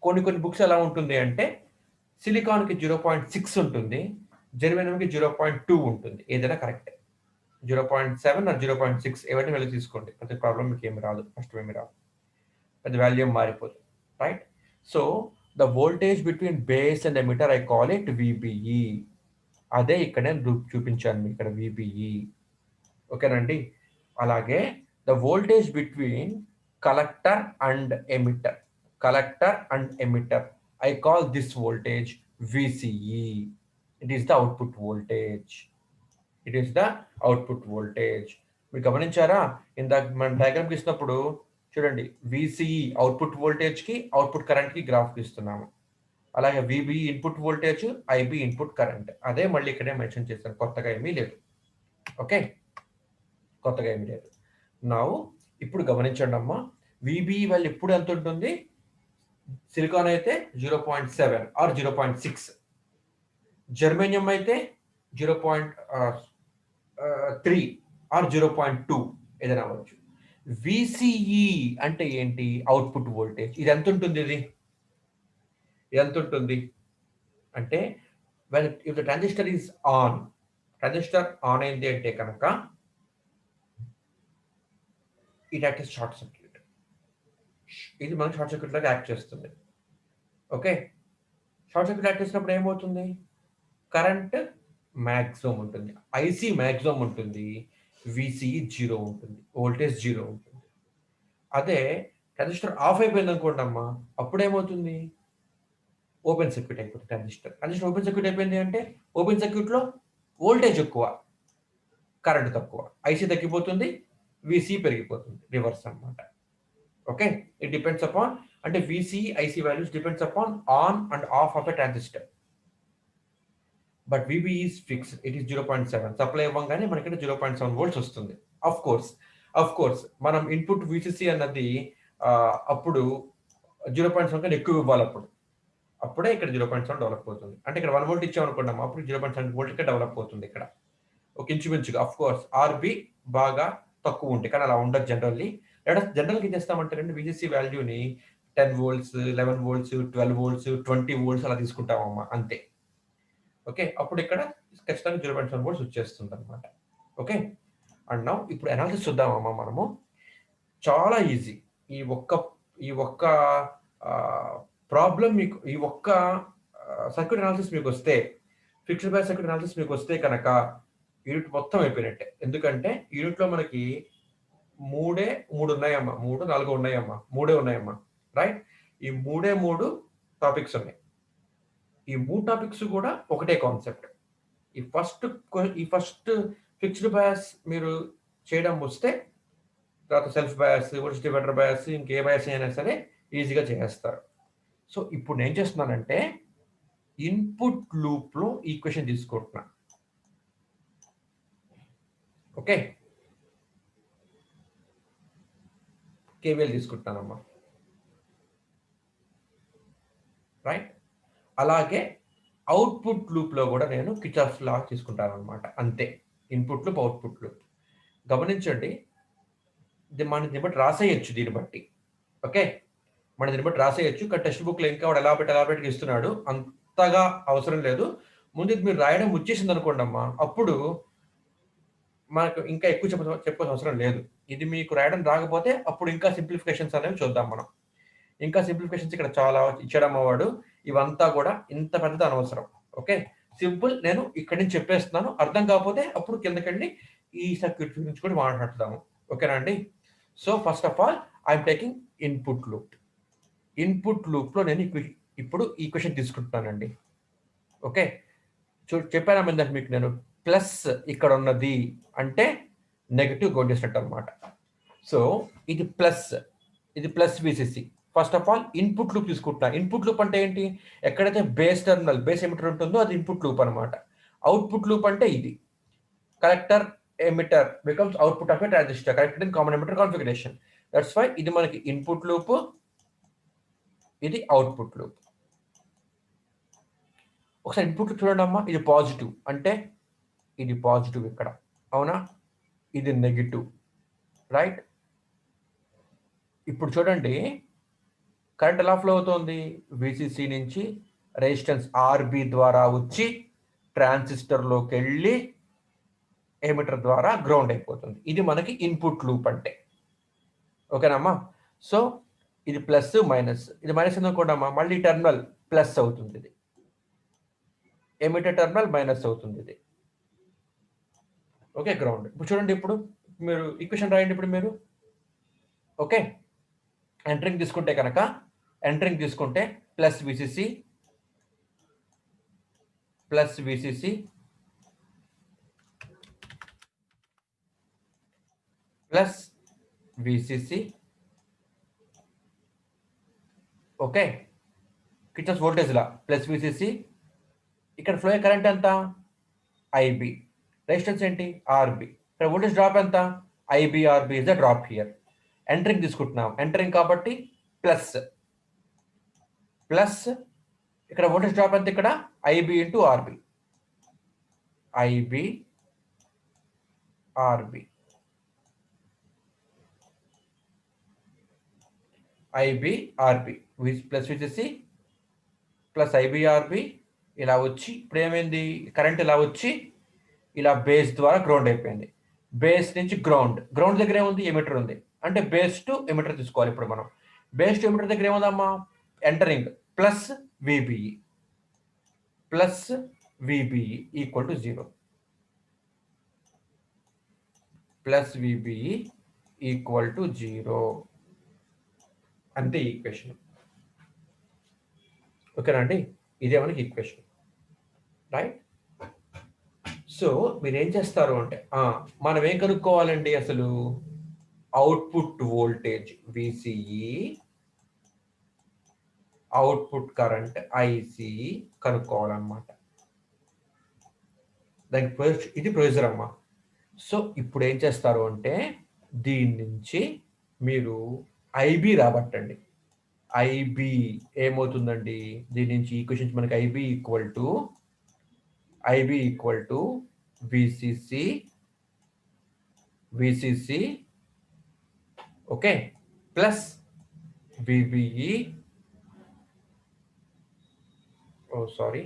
కొన్ని బుక్స్ ఎలా ఉంటుంది అంటే సిలికాన్కి 0.6 ఉంటుంది, జెర్మేనియంకి 0.2 ఉంటుంది. ఏదైనా కరెక్టే. 0.7 ఆర్ 0.6 ఏవైనా వెళ్ళి తీసుకోండి, ప్రతి ప్రాబ్లం మీకు ఏమి రాదు, ఫస్ట్ ఏమి రాదు, అది వాల్యూ మారిపోతుంది, right? So the voltage between base and emitter I call it VBE. అదే ఇక్కడ నేను చూపించాను మీకు, ఇక్కడ VBE. ఓకేనండి? అలాగే the voltage between collector and emitter, I call this voltage VCE. It is the output voltage. మీరు గమనించారా? ఇందాక మనం డయాగ్రామ్ గీసినప్పుడు చూడండి, VCE అవుట్పుట్ వోల్టేజ్ కి, అవుట్పుట్ కరెంట్ కి గ్రాఫ్ గీస్తున్నాము. అలాగే VBE input voltage, IB input current. అదే మళ్ళీ ఇక్కడే మెన్షన్ చేశాను, కొత్తగా ఏమీ లేదు. ఓకే, కొత్తగా ఏమీ లేదు. నౌ ఇప్పుడు గమనించండి అమ్మా, VBE వాల్యూ ఇప్పుడు ఎంత ఉంటుంది? సిలికాన్ అయితే 0.7 ఆర్ 0.6, జర్మేనియం అయితే 0.3 ఆర్ 0.2, ఏదైనా అవ్వచ్చు. VCE అంటే ఏంటి? Output voltage. ఇది ఎంత ఉంటుంది? ఎంత ఉంటుంది అంటే if the transistor is on, అయింది అంటే కనుక it acts as short circuit. ఇది మనకి షార్ట్ సర్క్యూట్ లాగా యాక్ట్ చేస్తుంది. ఓకే, షార్ట్ సర్క్యూట్ యాక్ట్ చేసినప్పుడు ఏమవుతుంది? కరెంట్ మ్యాక్సిమం ఉంటుంది, ఐసి మ్యాక్సిమం ఉంటుంది, VCE 0 ఉంటుంది, వోల్టేజ్ 0 ఉంటుంది. అదే ట్రాన్సిస్టర్ ఆఫ్ అయిపోయింది అనుకోండి అమ్మా, అప్పుడు ఏమవుతుంది? ఓపెన్ సర్క్యూట్ అయిపోతుంది ట్రాన్సిస్టర్. ట్రాన్సిస్టర్ ఓపెన్ సర్క్యూట్ అయిపోయింది అంటే ఓపెన్ సర్క్యూట్లో వోల్టేజ్ ఎక్కువ, కరెంట్ తక్కువ, ఐసీ తగ్గిపోతుంది, విసి పెరిగిపోతుంది, రివర్స్ అన్నమాట. ఓకే, ఇట్ డిపెండ్స్ అపాన్, అంటే VC IC values depends upon on and off of the transistor. But VB is fix, it is 0.7. Supply ఇవ్వగానే మనకి 0.7 వోల్ట్స్ వస్తుంది. అఫ్ కోర్స్ మనం ఇన్పుట్ విసిసి అన్నది అప్పుడు 0.7 కన్నా ఎక్కువ ఇవ్వాలి, అప్పుడే ఇక్కడ 0.7 డెవలప్ అవుతుంది. అంటే ఇక్కడ 1 వోల్ట్ ఇచ్చామనుకున్నాం, అప్పుడు 0.7 వోల్ట్కే డెవలప్ అవుతుంది ఇక్కడ ఒక ఇంచుమించుగా. అఫ్ కోర్స్ ఆర్బి బాగా తక్కువ ఉంటాయి, కానీ అలా ఉండదు జనరల్లీ. జనరల్గా ఏం చేస్తామంటే రెండు విసిసి వాల్యూని 10 వోల్ట్స్, 11 వోల్ట్స్, 12 వోల్ట్స్, 20 వోల్ట్స్ అలా తీసుకుంటామమ్మా, అంతే. ఓకే, అప్పుడు ఇక్కడ ఖచ్చితంగా 0.7 వోల్ట్స్ వచ్చేస్తుంది అనమాట. ఓకే, అండ్ నౌ ఇప్పుడు అనాలిసిస్ చూద్దామమ్మా మనము. చాలా ఈజీ. ఈ ఒక్క ప్రాబ్లం మీకు, ఈ ఒక్క సర్క్యూట్ అనాలిసిస్ మీకు వస్తే, ఫిక్స్డ్ బయాస్ సర్క్యూట్ అనాలిసిస్ మీకు వస్తే కనుక యూనిట్ మొత్తం అయిపోయినట్టే. ఎందుకంటే యూనిట్లో మనకి మూడు ఉన్నాయమ్మా, 4 ఉన్నాయమ్మా, ఉన్నాయమ్మా, రైట్? ఈ మూడు టాపిక్స్ ఉన్నాయి. ఈ 3 టాపిక్స్ కూడా ఒకటే కాన్సెప్ట్. ఈ ఫస్ట్ ఫిక్స్డ్ బయాస్ మీరు చేయడం వస్తే, తర్వాత self bias, voltage divider bias, ఇంకే బయాస్ అయినా సరే ఈజీగా చేస్తారు. సో ఇప్పుడు నేను చేస్తున్నానంటే ఇన్పుట్ లూప్లో ఈక్వేషన్ తీసుకుంటున్నా. ఓకే, కేవీఎల్ తీసుకుంటున్నానమ్మా, రైట్? అలాగే అవుట్పుట్ లూప్లో కూడా నేను కిర్చాఫ్స్ లా తీసుకుంటాను అనమాట, అంతే. Input loop, output loop. గమనించండి, దీన్ని బట్టి రాసేయచ్చు, దీన్ని బట్టి. ఓకే, మనం దీన్ని బట్టి రాసేయచ్చు, కానీ టెక్స్ట్ బుక్లో ఇంకా వాడు ఎలా పెట్టి ఇస్తున్నాడు, అంతగా అవసరం లేదు. ముందు ఇది మీరు రాయడం వచ్చేసింది అనుకోండి అమ్మా, అప్పుడు మనకు ఇంకా ఎక్కువ చెప్పాల్సిన అవసరం లేదు. ఇది మీకు రాయడం రాకపోతే అప్పుడు ఇంకా సింప్లిఫికేషన్స్ అనేవి చూద్దాం మనం. ఇంకా సింప్లిఫికేషన్స్ ఇక్కడ చాలా ఇచ్చాడు అమ్మవాడు, ఇవంతా కూడా ఇంత పెద్దది అనవసరం. Okay, simple. నేను ఇక్కడి నుంచి చెప్పేస్తున్నాను, అర్థం కాకపోతే అప్పుడు కిందకెళ్ళి ఈ సర్క్యూట్ గురించి కూడా మాట్లాడతాము. ఓకేనా అండి? So first of all I'm taking input loop. Input లూప్లో నేను ఇప్పుడు ఈక్వేషన్ తీసుకుంటున్నానండి. ఓకే, చెప్పాను ఇందాక మీకు నేను, ప్లస్ ఇక్కడ ఉన్నది అంటే నెగటివ్ గౌన్ చేసినట్టు అనమాట. సో ఇది plus VCC. First of all input loop తీసుకుంటున్నా. ఇన్పుట్ లూప్ అంటే ఏంటి? ఎక్కడైతే బేస్ టర్మినల్, బేస్ ఎమిటర్ ఉంటుందో అది ఇన్పుట్ లూప్ అనమాట. అవుట్పుట్ లూప్ అంటే ఇది collector emitter becomes output of a transistor collected in common emitter configuration. That's why ఇది మనకి ఇన్పుట్ లూప్, ఇది అవుట్పుట్ లూప్. ఒకసారి ఇన్పుట్ చూడండి అమ్మా, ఇది పాజిటివ్ అంటే ఇది పాజిటివ్ ఇక్కడ, అవునా? ఇది నెగిటివ్, రైట్? ఇప్పుడు చూడండి కరెంట్ ఎలా ఫ్లో అవుతుంది? విసిసి నుంచి రెసిస్టెన్స్ ఆర్బి ద్వారా వచ్చి ట్రాన్సిస్టర్లోకి వెళ్ళి ఎమిటర్ ద్వారా గ్రౌండ్ అయిపోతుంది. ఇది మనకి ఇన్పుట్ లూప్ అంటే. ఓకేనమ్మా? సో ఇది ప్లస్ మైనస్, ఇది మైనస్ ఎందుకోండమ్మా, మళ్ళీ టెర్మినల్ ప్లస్ అవుతుంది, ఇది ఎమిటర్ టెర్మినల్ మైనస్ అవుతుంది, ఇది ఓకే గ్రౌండ్. ఇప్పుడు చూడండి, ఇప్పుడు మీరు ఈక్వేషన్ రాయండి ఇప్పుడు మీరు. ఓకే, ఎంటరింగ్ తీసుకుంటే plus VCC plus VCC plus VCC. Okay, Kirchhoff's voltage law plus VCC. ఇక్కడ ఫ్లో అయ్యే కరెంట్ ఎంత? ఐబి. రెసిస్టెన్స్ ఏంటి? ఆర్బి. ఇక్కడ వోల్టేజ్ డ్రాప్ ఎంత? IB RB is the drop here. Entering తీసుకుంటున్నాం, ఎంటరింగ్ కాబట్టి ప్లస్ ప్లస్. ఇక్కడ వోల్టేజ్ డ్రాప్ ఎంత? ఇక్కడ IB into RB, IB RB, IB RB plus వచ్చేసి ప్లస్ ఐబిఆర్బి. ఇలా వచ్చి ఇప్పుడు ఏమైంది? కరెంట్ ఇలా వచ్చి ఇలా బేస్ ద్వారా గ్రౌండ్ అయిపోయింది. బేస్ నుంచి గ్రౌండ్ దగ్గర ఏముంది? ఎమిటర్ ఉంది. అంటే బేస్ టు ఎమిటర్ తీసుకోవాలి ఇప్పుడు మనం. బేస్ టు ఎమిటర్ దగ్గర ఏముందమ్మా? Entering plus VBE, plus VBE equal to 0, plus VBE equal to 0. అంతే ఈక్వేషన్. ఓకేనా అండి? ఇదే మనకి ఈక్వేషన్, రైట్? సో మీరు ఏం చేస్తారు అంటే మనం ఏం కనుక్కోవాలండి అసలు? Output voltage VCE, output current IC కనుక్కోవాలన్నమాట. దానికి ఇది ప్రొసీజర్ అమ్మా. సో ఇప్పుడు ఏం చేస్తారు అంటే దీని నుంచి మీరు ఐబి రాబట్టండి. ఐబి ఏమవుతుందండి? దీని నుంచి ఈక్వేషన్స్ మనకి IB equal to VCC okay plus VBE, sorry,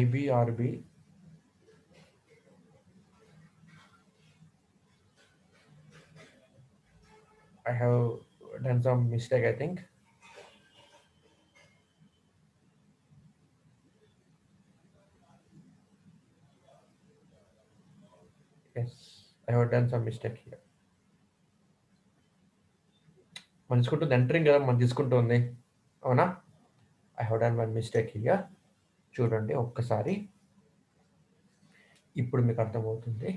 IB RB, I have done some mistake, I think. Yes, I have done some mistake here. మనం తీసుకుంటుంది ఎంటరింగ్ కదా, మనం తీసుకుంటుంది, అవునా? I have done one mistake here. చూడండి ఒక్కసారి, ఇప్పుడు మీకు అర్థమవుతుంది.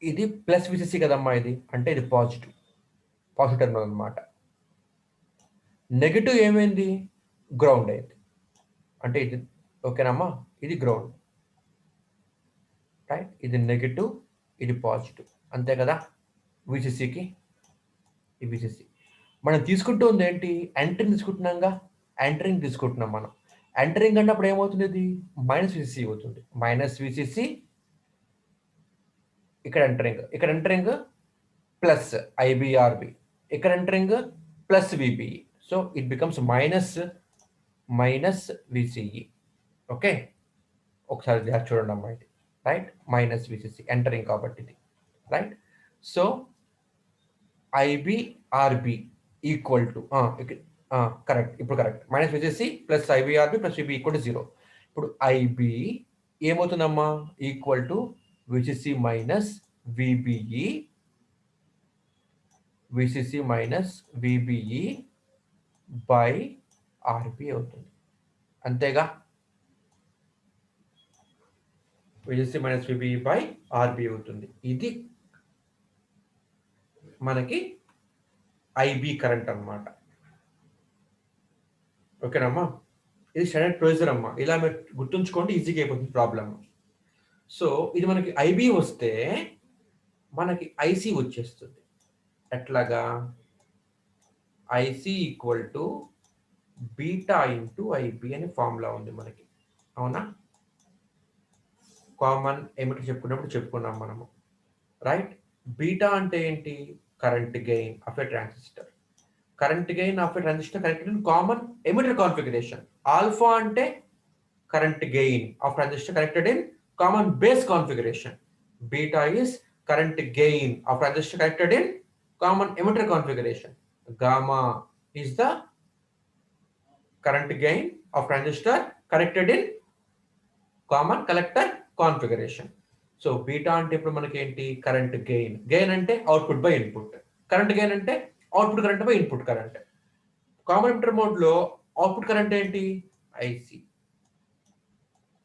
ఇది ప్లస్ విసిసి కదమ్మా, ఇది అంటే ఇది పాజిటివ్ టర్మినల్ అనమాట. నెగిటివ్ ఏమైంది? గ్రౌండ్ అయింది. అంటే ఇది ఓకేనమ్మా, ఇది గ్రౌండ్, రైట్? ఇది నెగిటివ్, ఇది పాజిటివ్, అంతే కదా? విసిసికి ఈ విసిసి మనం తీసుకుంటూ ఉంది ఏంటి? ఎంటరింగ్ తీసుకుంటున్నాంగా, ఎంటరింగ్ తీసుకుంటున్నాం మనం. ఎంటరింగ్ అన్నప్పుడు ఏమవుతుంది? ఇది మైనస్ విసిసి అవుతుంది. మైనస్ విసిసి, ఇక్కడ ఎంటరింగ్ ప్లస్ ఐబిఆర్బి, ఇక్కడ entering plus VBE. So it becomes minus VCE. Okay, ఒకసారి చూడండి అమ్మా, ఇది రైట్, మైనస్ విసిసి ఎంటరింగ్ కాబట్టి ఇది right. So IB RB equal to correct, ఇప్పుడు correct, minus VCC plus IB RB plus VB equal to 0. ఇప్పుడు ఐబి ఏమవుతుందమ్మా? Equal to VCC minus VBE, VCC minus VBE by RB అవుతుంది, అంతేగా? VCC minus VBE by RB అవుతుంది. ఇది మనకి IB current అన్నమాట. ఓకేనమ్మా? ఇది స్టాండర్డ్ ప్రొసీజర్ అమ్మా. ఇలా మీరు గుర్తుంచుకోండి, ఈజీగా అయిపోతుంది ప్రాబ్లమ్. సో ఇది మనకి ఐబి వస్తే మనకి ఐసి వచ్చేస్తుంది. ఎట్లాగా? IC equal to beta into IB అనే ఫార్ములా ఉంది మనకి, అవునా? కామన్ ఏమిటి చెప్పుకున్నాం మనము, రైట్? బీటా అంటే ఏంటి? Current gain of a transistor. Current gain of a transistor connected in common emitter configuration. Alpha అంటే current gain of transistor connected in common base configuration. Beta is current gain of transistor connected in common emitter configuration. Gamma is the current gain of transistor connected in common collector configuration. So beta అంటే ఇప్పుడు మనకి ఏంటి? Current gain. Gain అంటే output by input, current gain అంటే output current by input current. Common emitter mode లో output current ఏంటి? IC.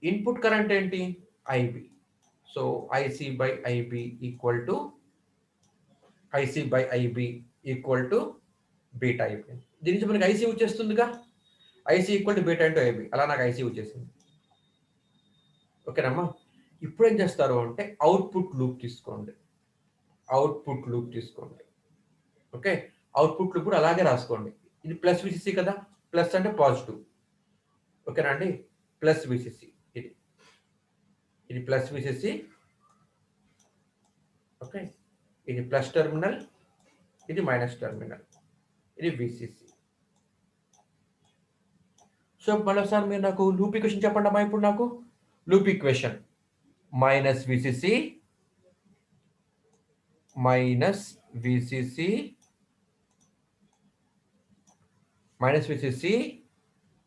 Input current ఏంటి? IB. So IC by IB equal to beta అయిపోయింది. దీని నుంచి మనకి ఐసి వచ్చేస్తుందిగా, IC equal to beta into IB. అలా నాకు ఐసి వచ్చేసింది. ఓకేనమ్మా? ఇప్పుడు ఏం చేస్తారు అంటే అవుట్పుట్ లూప్ తీసుకోండి. ఓకే, అవుట్పుట్ లూప్ కూడా అలాగే రాసుకోండి. ఇది ప్లస్ విసిసి కదా, ప్లస్ అంటే పాజిటివ్, ఓకేనా అండి? ప్లస్ విసిసి, ఇది ప్లస్ విసిసి, ఓకే. ఇది ప్లస్ టెర్మినల్, ఇది మైనస్ టెర్మినల్, ఇది విసిసి. సో మరోసారి మీరు నాకు లూప్ ఈక్వేషన్ చెప్పండి అమ్మా. ఇప్పుడు నాకు loop equation minus VCC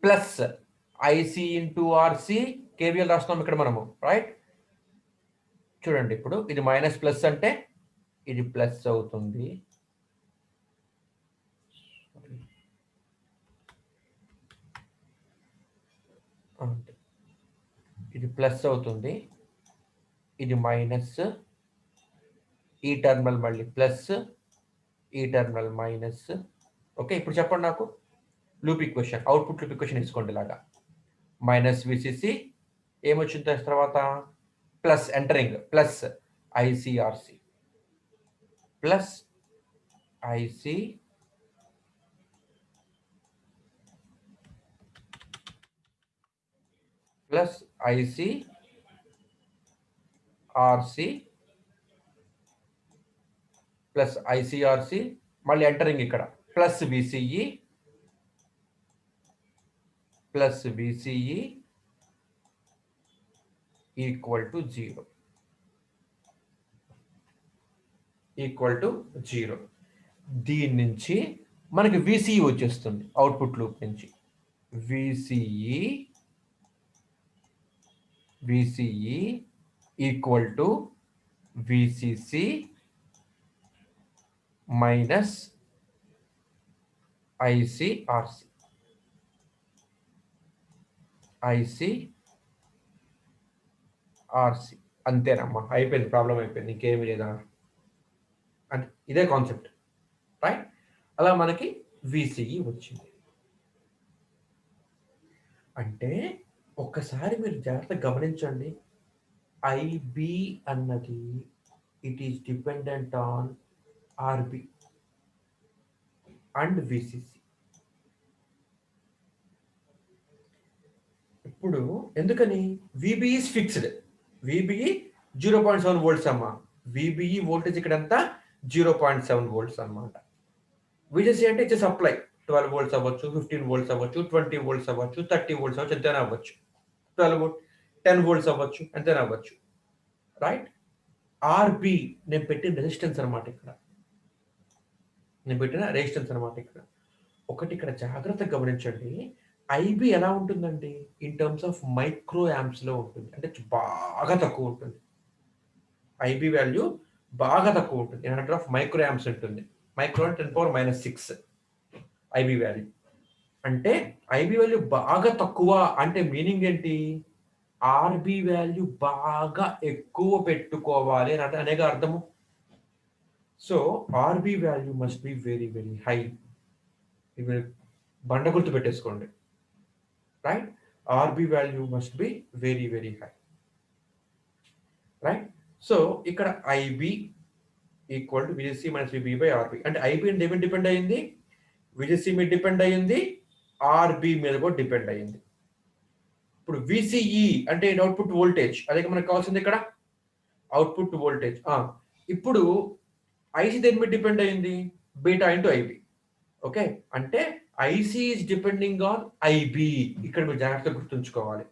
plus IC into RC, KVL రాస్తున్నాం ఇక్కడ మనము, రైట్? చూడండి ఇప్పుడు ఇది మైనస్ ప్లస్ అంటే ఇది ప్లస్ అవుతుంది, అంటే ఇది ప్లస్ అవుతుంది, ఇది మైనస్, ఈ టర్మినల్ మళ్ళీ ప్లస్, ఈ టర్మినల్ మైనస్. ఓకే, ఇప్పుడు చెప్పండి నాకు loop equation, output loop equation తీసుకోండి ఇలాగా. మైనస్ విసిసి ఏమొచ్చిన తర్వాత plus entering plus IC RC plus IC plus IC RC plus IC RC మళ్ళీ ఎంటరింగ్ ఇక్కడ plus VCE plus VCE equal to 0, equal to 0. దీని నుంచి మనకి విసిఈ వచ్చేస్తుంది అవుట్పుట్ లూప్ నుంచి. VCE equal to VCC minus IC RC అంతేనమ్మా, అయిపోయింది, ప్రాబ్లం అయిపోయింది, ఇంకేమీ లేదా అంటే ఇదే కాన్సెప్ట్, రైట్? అలా మనకి విసిఈ వచ్చింది. అంటే ఒక్కసారి మీరు జాగ్రత్తగా గమనించండి, ఐబి అన్నది it is dependent on RB and VCC. ఇప్పుడు ఎందుకని VB is fixed, VBE 0.7 volts అమ్మా, విబిఈ వోల్టేజ్ ఇక్కడ ఎంత 0.7 వోల్ట్స్ అనమాట. విసిసి అంటే ఇచ్చే సప్లై 12 వోల్ట్స్ అవ్వచ్చు, 15 వోల్ట్స్ అవ్వచ్చు, 20 వోల్ట్స్ అవ్వచ్చు, 30 వోల్ట్స్ అవ్వచ్చు, ఎంతైనా అవ్వచ్చు, 10 వోల్ట్స్ అవ్వచ్చు, ఎంతైనా అవ్వచ్చు, రైట్? ఆర్బి నేను పెట్టిన రెసిస్టెన్స్ అనమాట, ఇక్కడ ఒకటి ఇక్కడ జాగ్రత్తగా గమనించండి, ఐబి ఎలా ఉంటుందండి in terms of micro amps లో ఉంటుంది, అంటే బాగా తక్కువ ఉంటుంది. ఐబి వాల్యూ బాగా తక్కువ ఉంటుంది, in hundred of micro amps ఉంటుంది. మైక్రో అంటే 10⁻⁶ ఐబి వాల్యూ. అంటే ఐబి వాల్యూ బాగా తక్కువ అంటే మీనింగ్ ఏంటి, ఆర్బి వాల్యూ బాగా ఎక్కువ పెట్టుకోవాలి అని అనేగా అర్థము. So RB value must be very very high. ఇవి బండ గుర్తు పెట్టేసుకోండి, right? RB value must be very very high, right? So ఇక్కడ IB equal to VCC minus VB by RB. అంటే ఐబి అంటే ఏమి డిపెండ్ అయ్యింది, విజిసి మీద డిపెండ్ అయ్యింది, ఆర్బి మీద కూడా డిపెండ్ అయ్యింది. ఇప్పుడు విసిఈ అంటే అవుట్పుట్ వోల్టేజ్, అదే మనకు కావాల్సింది ఇక్కడ అవుట్పుట్ వోల్టేజ్. ఇప్పుడు ఐసి దేని మీద డిపెండ్ అయ్యింది, బీటా ఇంటూ ఐబి. ఓకే, అంటే IC is depending on IB. ఇక్కడ మీరు జాగ్రత్తగా గుర్తుంచుకోవాలి.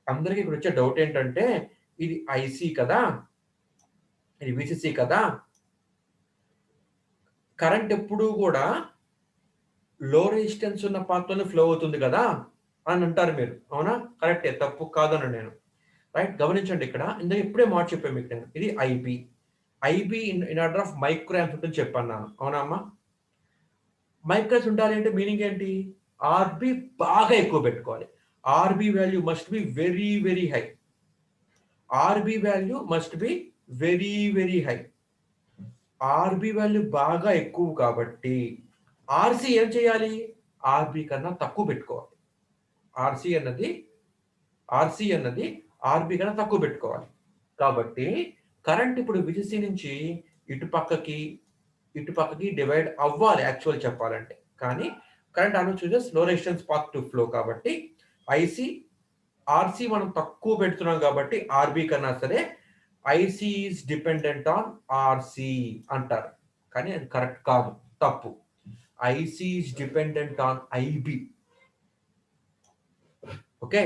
అందరికీ ఇక్కడ వచ్చే డౌట్ ఏంటంటే, ఇది ఐసి కదా, ఇది విసిసి కదా, కరెంట్ ఎప్పుడు కూడా లో రెసిస్టెన్స్ ఉన్న పాత్రలోనే ఫ్లో అవుతుంది కదా అని అంటారు మీరు. అవునా? కరెక్టే, తప్పు కాదను నేను, రైట్? గమనించండి, ఇక్కడ ఇందులో ఇప్పుడే మాట చెప్పాను మీకు నేను, ఇది IB. IB in order of micro amps ఉంటుంది చెప్పాను నేను, అవునా అమ్మా? మైక్రోస్ ఉండాలి అంటే మీనింగ్ ఏంటి, ఆర్బి బాగా ఎక్కువ పెట్టుకోవాలి. RB value must be very very high. RB value must be very very high. RB value బాగా ఎక్కువ కాబట్టి ఆర్సి ఏం చేయాలి, ఆర్బి కన్నా తక్కువ పెట్టుకోవాలి. ఆర్సి అన్నది ఆర్బి కన్నా తక్కువ పెట్టుకోవాలి. కాబట్టి కరెంట్ ఇప్పుడు విజిసి నుంచి ఇటుపక్కకి డివైడ్ అవ్వాలి యాక్చువల్ చెప్పాలంటే, కానీ కరెంట్ అను chooses low resistance path to flow కాబట్టి ఐసి ఆర్సి మనం తక్కువ పెడుతున్నాం కాబట్టి ఆర్బి కన్నా సరే IC is dependent on RC అంటారు, కానీ అది కరెక్ట్ కాదు, తప్పు. IC is dependent on IB. Okay,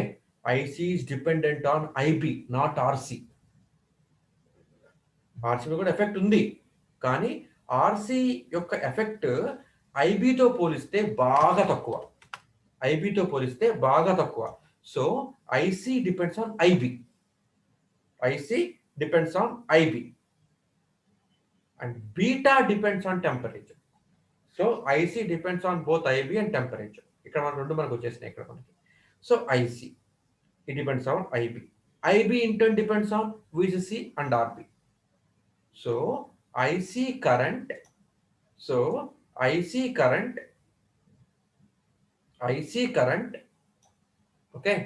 IC is dependent on IB, not RC. ఆర్సీలో కూడా ఎఫెక్ట్ ఉంది, కానీ ఆర్సి యొక్క ఎఫెక్ట్ ఐబితో పోలిస్తే బాగా తక్కువ. So IC depends on IB. and beta depends on temperature. So IC depends on both IB and temperature. ఇక్కడ మన రెండు మనకు వచ్చేసినాయి ఇక్కడ మనకి. So IC, it depends on IB. IB in turn depends on VCC and RB. So IC current, so IC current, okay,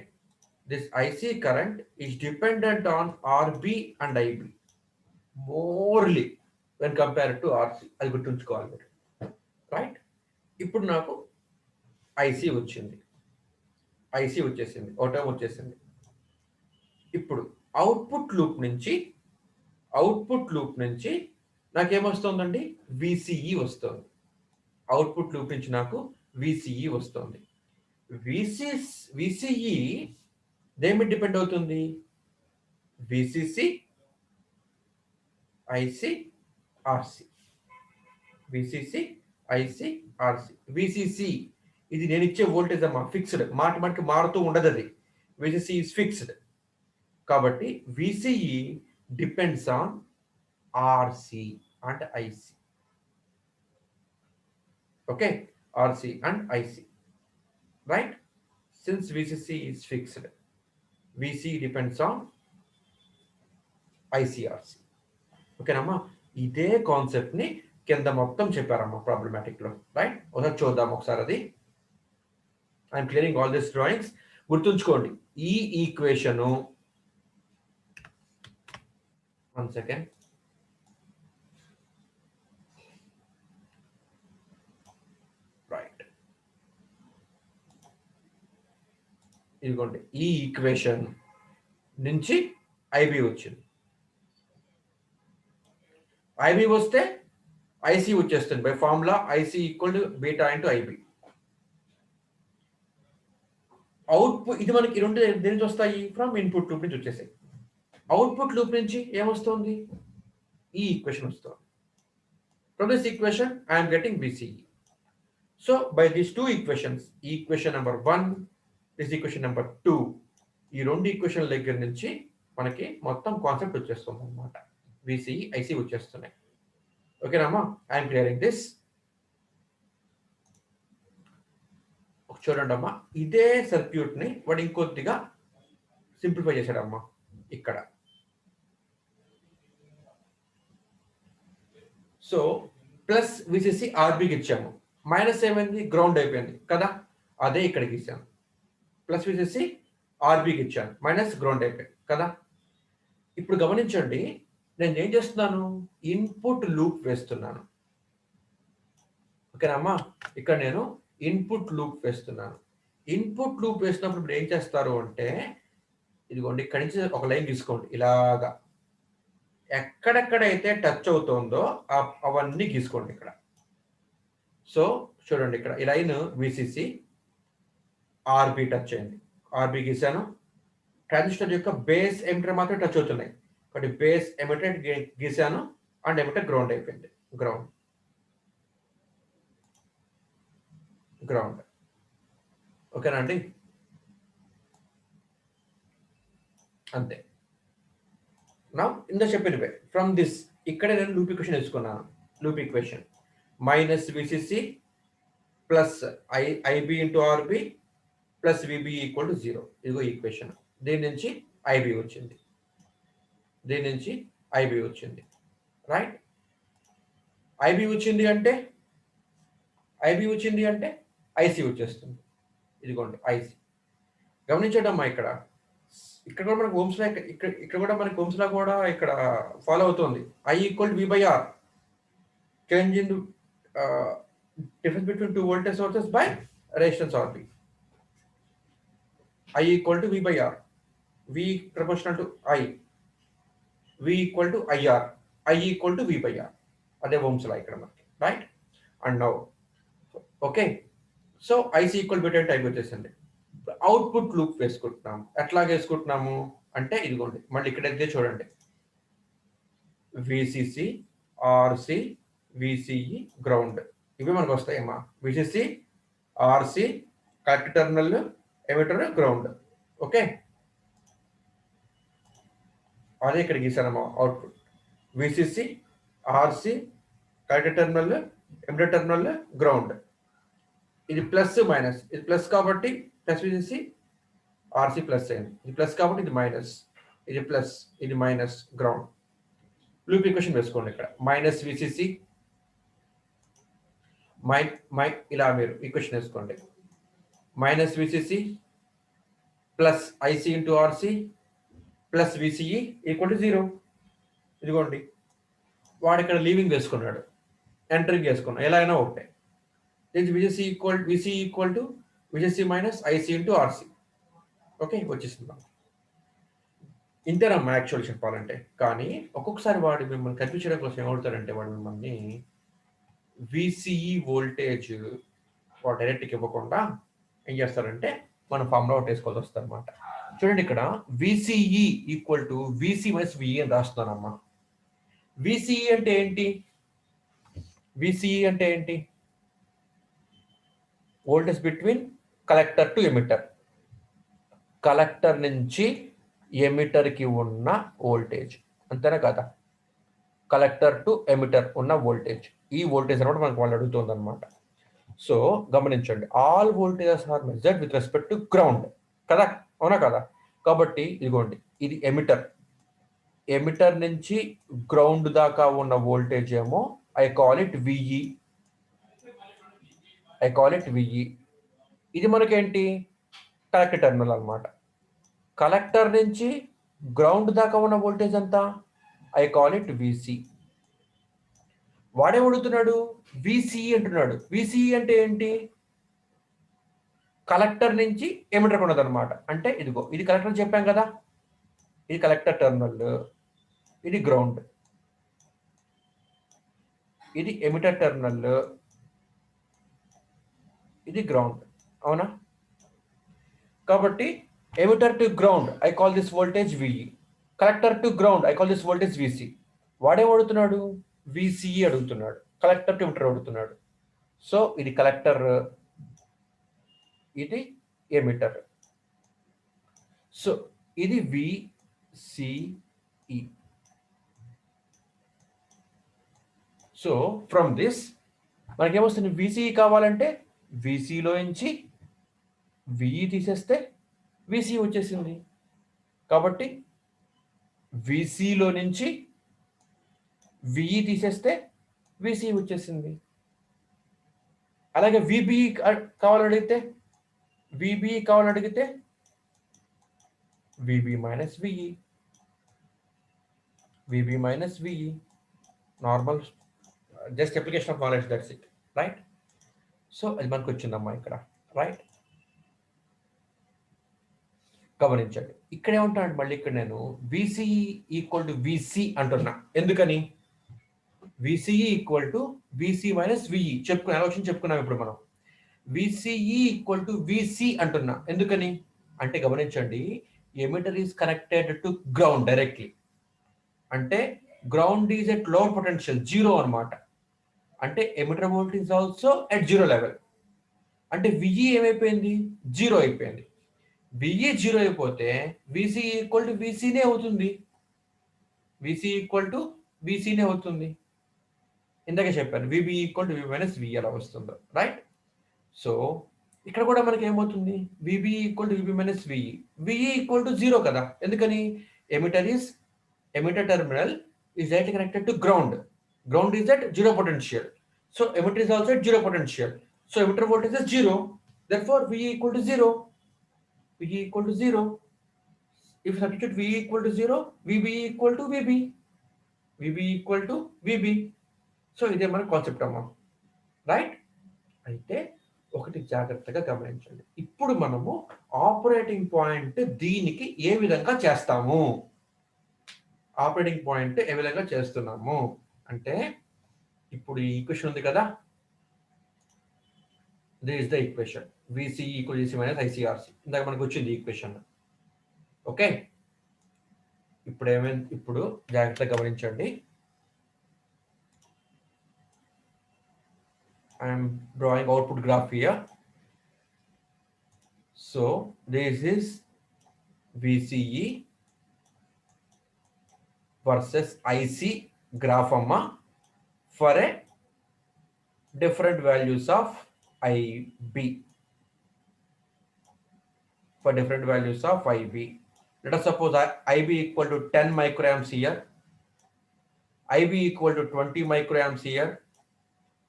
this IC current is dependent on RB and IB morely when compared to RC. అది గుర్తుంచుకోవాలి మీరు, right? ఇప్పుడు నాకు IC వచ్చింది, IC వచ్చేసింది, ఓటం వచ్చేసింది. ఇప్పుడు output loop నుంచి నాకేమొస్తుందండి? విసిఈ వస్తుంది. అవుట్పుట్ లూప్ నుంచి నాకు విసిఈ వస్తుంది. విసిఈ దేని డిపెండ్ అవుతుంది? VCC, IC, RC. VCC, IC, RC. VCC ఇది నేను ఇచ్చే వోల్టేజ్ అమ్మా, ఫిక్స్డ్, మాటికి మారుతూ ఉండదు. అది విసిసి ఇస్ ఫిక్స్డ్. కాబట్టి VCE depends on RC and IC. Okay, RC and IC, right? Since VCC is fixed, VC depends on IC RC. ఓకేనమ్మా? ఇదే కాన్సెప్ట్ ని కింద మొత్తం చెప్పారమ్మా ప్రాబ్లమాటిక్ లో, రైట్? ఒకసారి చూద్దాం ఒకసారి అది. I'm clearing all this drawings. గుర్తుంచుకోండి, ఈ ఈక్వేషను, 1 సెకండ్, రైట్, ఇదిగోండి, ఈ ఈక్వేషన్ నుంచి ఐబి వచ్చింది. ఐబి వస్తే ఐసి వచ్చేస్తుంది by formula IC equal to beta into IB. Output ఇది మనకి రెండు దేని నుంచి వస్తాయి? ఫ్రమ్ ఇన్పుట్ లూప్ నుంచి వచ్చేసాయి. అవుట్పుట్ లూప్ నుంచి ఏమొస్తుంది? ఈ ఈక్వేషన్ వస్తుంది. From this equation I'm getting VCE. So by these two equations, equation number 1, this equation number 2, ఈ రెండు ఈక్వేషన్ దగ్గర నుంచి మనకి మొత్తం కాన్సెప్ట్ వచ్చేస్తుంది అనమాట. విసిఈ, ఐసి వచ్చేస్తున్నాయి. ఓకేనమ్మా? I'm clearing this. చూడండి అమ్మా, ఇదే సర్క్యూట్ ని వాడు ఇంకొద్దిగా సింప్లిఫై చేశాడమ్మా. ఇక్కడ సో ప్లస్ విసిసి ఆర్బికి ఇచ్చాము, మైనస్ ఏమైంది? గ్రౌండ్ అయిపోయింది కదా. అదే ఇక్కడికి ఇచ్చాను, ప్లస్ విసిసి ఆర్బికి ఇచ్చాను, మైనస్ గ్రౌండ్ అయిపోయింది కదా. ఇప్పుడు గమనించండి, నేను ఏం చేస్తున్నాను? ఇన్పుట్ లూప్ వేస్తున్నాను. ఓకేనమ్మా? ఇక్కడ నేను ఇన్పుట్ లూప్ వేస్తున్నాను. ఇన్పుట్ లూప్ వేసినప్పుడు ఇప్పుడు ఏం చేస్తారు అంటే, ఇదిగోండి, ఇక్కడి నుంచి ఒక లైన్ తీసుకోండి, ఇలాగా ఎక్కడెక్కడైతే టచ్ అవుతుందో అవన్నీ గీసుకోండి ఇక్కడ. సో చూడండి, ఇక్కడ ఈ లైన్ విసిసి ఆర్బి టచ్ అయింది, ఆర్బి గీసాను. ట్రాన్సిస్టర్ యొక్క బేస్ ఎమిటర్ మాత్రం టచ్ అవుతున్నాయి, కాబట్టి బేస్ ఎమిటర్ గీసాను, అండ్ ఎమిటర్ గ్రౌండ్ అయిపోయింది. గ్రౌండ్ ఓకేనా అండి? అంతే. నా ఇందా చెప్పిన వే ఫ్రమ్ దిస్, ఇక్కడే నేను లూప్ ఈక్వేషన్ వేసుకున్నాను. Loop equation minus VCC plus IB into RB plus VB equal to 0. ఇదిగో ఈక్వేషన్. దీని నుంచి ఐబి వచ్చింది, దీని నుంచి ఐబి వచ్చింది, రైట్? ఐబి వచ్చింది అంటే ఐసి వచ్చేస్తుంది. ఇదిగోండి ఐసి. గమనించడమ్మా, ఇక్కడ కూడా మనకు ఓమ్స్ లా, ఇక్కడ కూడా మనకి ఓమ్స్ లా కూడా ఇక్కడ ఫాలో అవుతుంది. I equal V by R, change in difference between two voltage sources by resistance RB. I equal to V by R, V proportional to I, V equal to IR, I equal to V by R. అదే Ohm's law ఇక్కడ మనకి, right? And now okay, so IC equal beta type వచ్చేసింది. Output loop వేసుకుంటున్నాము. ఎట్లా వేసుకుంటున్నాము అంటే, ఇదిగోండి, మళ్ళీ ఇక్కడైతే చూడండి, విసిసి, ఆర్సి, విసిఈ, గ్రౌండ్, ఇవి మనకు వస్తాయమ్మా. VCC, RC, correct terminal, emitter, ground. Okay, అదే ఇక్కడ గీసానమ్మా output. VCC, RC collector terminal, emitter terminal, ground. ఇది ప్లస్ మైనస్, ఇది ప్లస్ కాబట్టి ప్లస్ విసిసి ఆర్సి ప్లస్ అయింది, ఇది ప్లస్ కాబట్టి ఇది మైనస్, ఇది ప్లస్, ఇది మైనస్, గ్రౌండ్. లూప్ ఈక్వేషన్ వేసుకోండి ఇక్కడ. మైనస్ విసిసి ఇలా మీరు ఈక్వేషన్ వేసుకోండి. Minus VCC plus IC into RC plus VCE equal to 0. ఇదిగోండి, వాడు ఇక్కడ లీవింగ్ వేసుకున్నాడు, ఎంటరింగ్ వేసుకున్నాడు, ఎలా అయినా ఒకటే. ఇది VCC equal to VCC minus IC into RC. Okay, వచ్చేసింది. ఇంతేనమ్మా యాక్చువల్ చెప్పాలంటే. కానీ ఒక్కొక్కసారి వాడు మిమ్మల్ని కనిపించడం కోసం ఏమవుతాడంటే, వాడు మిమ్మల్ని విసిఈ వోల్టేజ్ వాడు డైరెక్ట్గా ఇవ్వకుండా ఏం చేస్తారంటే మనం ఫార్ములా ఒకటి వేసుకోవాల్సి వస్తుంది అనమాట. చూడండి, ఇక్కడ VCE equal to VC minus VE అని రాస్తున్నానమ్మా. విసిఈ అంటే ఏంటి? విసిఈ అంటే ఏంటి? Voltage between collector to emitter. Collector నుంచి ఎమిటర్కి ఉన్న వోల్టేజ్, అంతేనా కదా? కలెక్టర్ టు ఎమిటర్ ఉన్న వోల్టేజ్, ఈ వోల్టేజ్ అనమాట మనకు వాళ్ళు అడుగుతుంది అనమాట. సో గమనించండి, all voltages are measured with respect to ground కదా, అవునా కదా? కాబట్టి ఇదిగోండి, ఇది ఎమిటర్. ఎమిటర్ నుంచి గ్రౌండ్ దాకా ఉన్న వోల్టేజ్ ఏమో ఐ కాల్ ఇట్ విఈ. ఇది మనకేంటి? కలెక్టర్ టెర్మినల్ అనమాట. కలెక్టర్ నుంచి గ్రౌండ్ దాకా ఉన్న వోల్టేజ్ అంతా ఐ కాల్ ఇట్ విసి. వాడే అడుగుతున్నాడు విసిఈ అంటున్నాడు. విసిఈ అంటే ఏంటి? కలెక్టర్ నుంచి ఎమిటర్ ఉన్నది అనమాట. అంటే ఇదిగో, ఇది కలెక్టర్ చెప్పాం కదా, ఇది కలెక్టర్ టెర్మినల్, ఇది గ్రౌండ్, ఇది ఎమిటర్ టెర్మినల్, ఇది గ్రౌండ్, అవునా? కాబట్టి emitter to ground I call this voltage VE, collector to ground I call this voltage VC. వాడేం అడుగుతున్నాడు? విసిఈ అడుగుతున్నాడు, కలెక్టర్ టు ఎమిటర్ అడుగుతున్నాడు. సో ఇది కలెక్టర్, ఇది ఎమిటర్. సో ఇది విసిఈ. సో ఫ్రమ్ దిస్ మనకేమొస్తుంది? విసిఈ కావాలంటే విసిలో నుంచి విఈ తీసేస్తే విసి వచ్చేసింది. కాబట్టి విసిలో నుంచి విఈ తీసేస్తే విసి వచ్చేసింది. అలాగే విబిఈ కావాలడిగితే VB minus VE, normal, just application of knowledge, that's it, right? So అది మనకు వచ్చిందమ్మా ఇక్కడ, రైట్? గమనించండి, ఇక్కడ ఏమంటాను మళ్ళీ, ఇక్కడ నేను విసిఈ ఈక్వల్ టు విసి అంటున్నా. ఎందుకని? VCE equal to VC minus VE ఆలోచన చెప్పుకున్నాం ఇప్పుడు మనం. విసిఈ ఈక్వల్ టు విసి అంటున్నా. ఎందుకని అంటే గమనించండి, emitter is connected to ground directly. అంటే ground is at lower potential, 0 అనమాట. అంటే emitter voltage also at 0 level. అంటే విఈ ఏమైపోయింది? 0 అయిపోయింది. విఈ 0 అయిపోతే విసి ఈక్వల్ టు విసినే అవుతుంది. ఇందాకే చెప్పాను, VB equal to V minus V ఎలా వస్తుందో, రైట్? సో ఇక్కడ కూడా మనకి ఏమవుతుంది? VB equal to VB minus VE. VE equal to 0 కదా, ఎందుకని? Emitter terminal is directly connected to ground. Ground is at 0 potential. So emitter is also at 0 potential. So emitter voltage is 0. Therefore, VE equal to 0. If you substitute VE equal to 0, VB equal to VB. So ఇదే మన concept అమ్మా, right? అయితే ఒకటి జాగ్రత్తగా గమనించండి. ఇప్పుడు మనము operating point దీనికి ఏ విధంగా చేస్తాము? అంటే ఇప్పుడు ఈ ఈక్వేషన్ ఉంది కదా, this is the equation VC equal VC minus IC RC. ఇందాక మనకు వచ్చింది ఈక్వేషన్. ఓకే, ఇప్పుడు జాగ్రత్తగా గమనించండి. I'm drawing output graph here. So this is VCE versus IC graph అమ్మా. for a different values of IB. For different values of IB. Let us suppose IB equal to 10 microamps here, IB equal to 20 microamps here,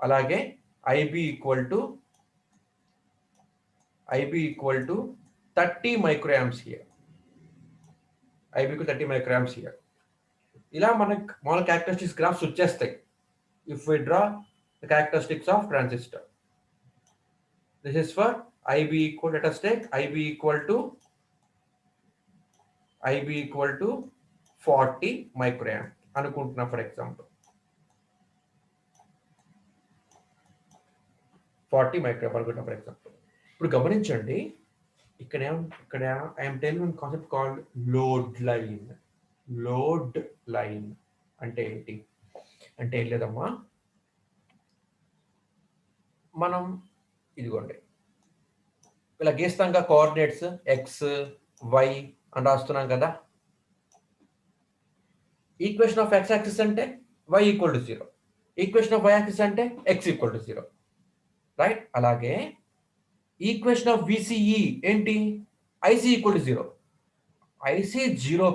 అలాగే IB equal to 30 microamps here. IB కు 30 microamps here. ఇలా మనకు మామూలు characteristics graphs వచ్చేస్తాయి if we draw the characteristics of transistor. This is for IB equal, let us take IB equal to 40 microamp అనుకుంటున్నా for example 40 microamp అనుకుంటున్నా for example. ఇప్పుడు గమనించండి ఇక్కడ I'm telling one concept called load line. Load line అంటే ఏంటి అంటే ఏం లేదమ్మా, మనం ఇదిగోండి ఇలా గీస్తాం కదా కోఆర్డినేట్స్ ఎక్స్ వై అని రాస్తున్నాం కదా. ఈక్వేషన్ ఆఫ్ ఎక్స్ యాక్సిస్ అంటే y equal to 0, equation of y axis అంటే x ఈక్వల్ టు 0, రైట్. అలాగే ఈక్వేషన్ ఆఫ్ VCE ఏంటి, IC ఈక్వల్ టు 0. IC 0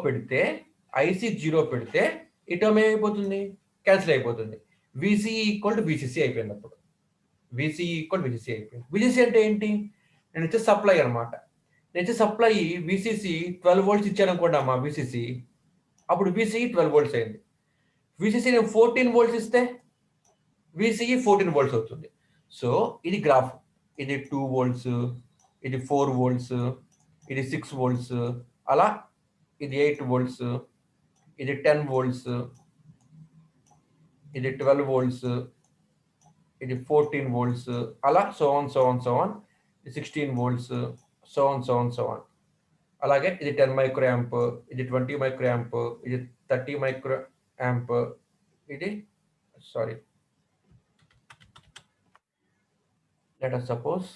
పెడితే ఈ టర్మ్ ఏమైపోతుంది, క్యాన్సిల్ అయిపోతుంది. VCE ఈక్వల్ టు VCC అయిపోయింది. అప్పుడు VCE ఈక్వల్ VCC అయిపోయింది. VCC అంటే ఏంటి, నేను ఇచ్చే సప్లై అనమాట. నేను ఇచ్చే సప్లై VCC 12 volts ఇచ్చాను అనుకోండి అమ్మా VCC, అప్పుడు VCE 12 volts అయింది. VCC నేను 14 volts ఇస్తే VCE 14 volts అవుతుంది. సో ఇది గ్రాఫ్, ఇది 2 volts, ఇది 4 volts, ఇది 6 volts, అలా ఇది 8 volts, ఇది 10 volts, ఇది 12 volts, ఇది 14 volts, అలా so on 16 volts, so on. అలాగే ఇది 10 మైక్రోయాంప్, ఇది 20 మైక్రోయాంప్, ఇది 30 మైక్రోయాంప్, ఇది let us suppose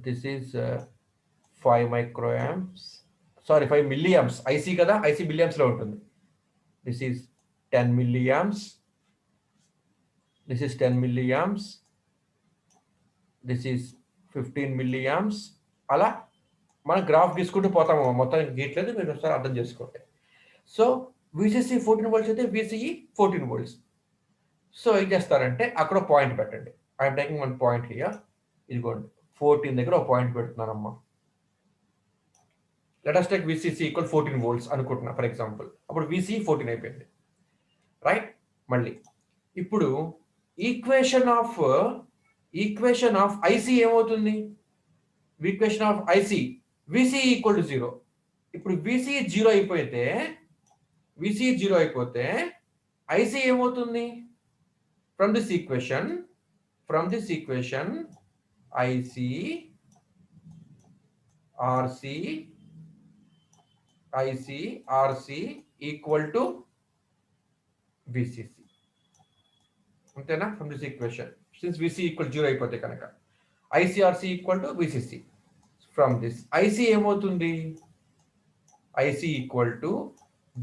this is 5 microamps, 5 milliamps. IC కదా, IC milliamps లో ఉంటుంది. This is 10 milliamps, this is 10 milliamps, this is 15 milliamps. అలా మనం గ్రాఫ్ గీసుకుంటూ పోతాము, మొత్తం గీట్లేదు, మీరు ఒకసారి అర్థం చేసుకోండి. సో VCC 14 volts అయితే VCE 14 volts. సో ఏం చేస్తారంటే అక్కడ పాయింట్ పెట్టండి. I'm taking one point here, ఇదిగోండి 14 దగ్గర ఒక పాయింట్ పెడుతున్నానమ్మా. Let us take VCC equal 14 volts అనుకుంటున్నా ఫర్ ఎగ్జాంపుల్. అప్పుడు VCE 14 అయిపోయింది, రైట్. మళ్ళీ ఇప్పుడు ఈక్వేషన్ ఆఫ్ IC ఏమవుతుంది, equation of IC VCE equal to 0. ఇప్పుడు VCE 0 అయిపోతే IC ఏమవుతుంది, from this equation IC RC equal to VCC, అంతేనా. From this equation since VCE equal 0 అయిపోతే కనుక ICRC equal to VCC. From this IC ఏమవుతుంది, IC equal to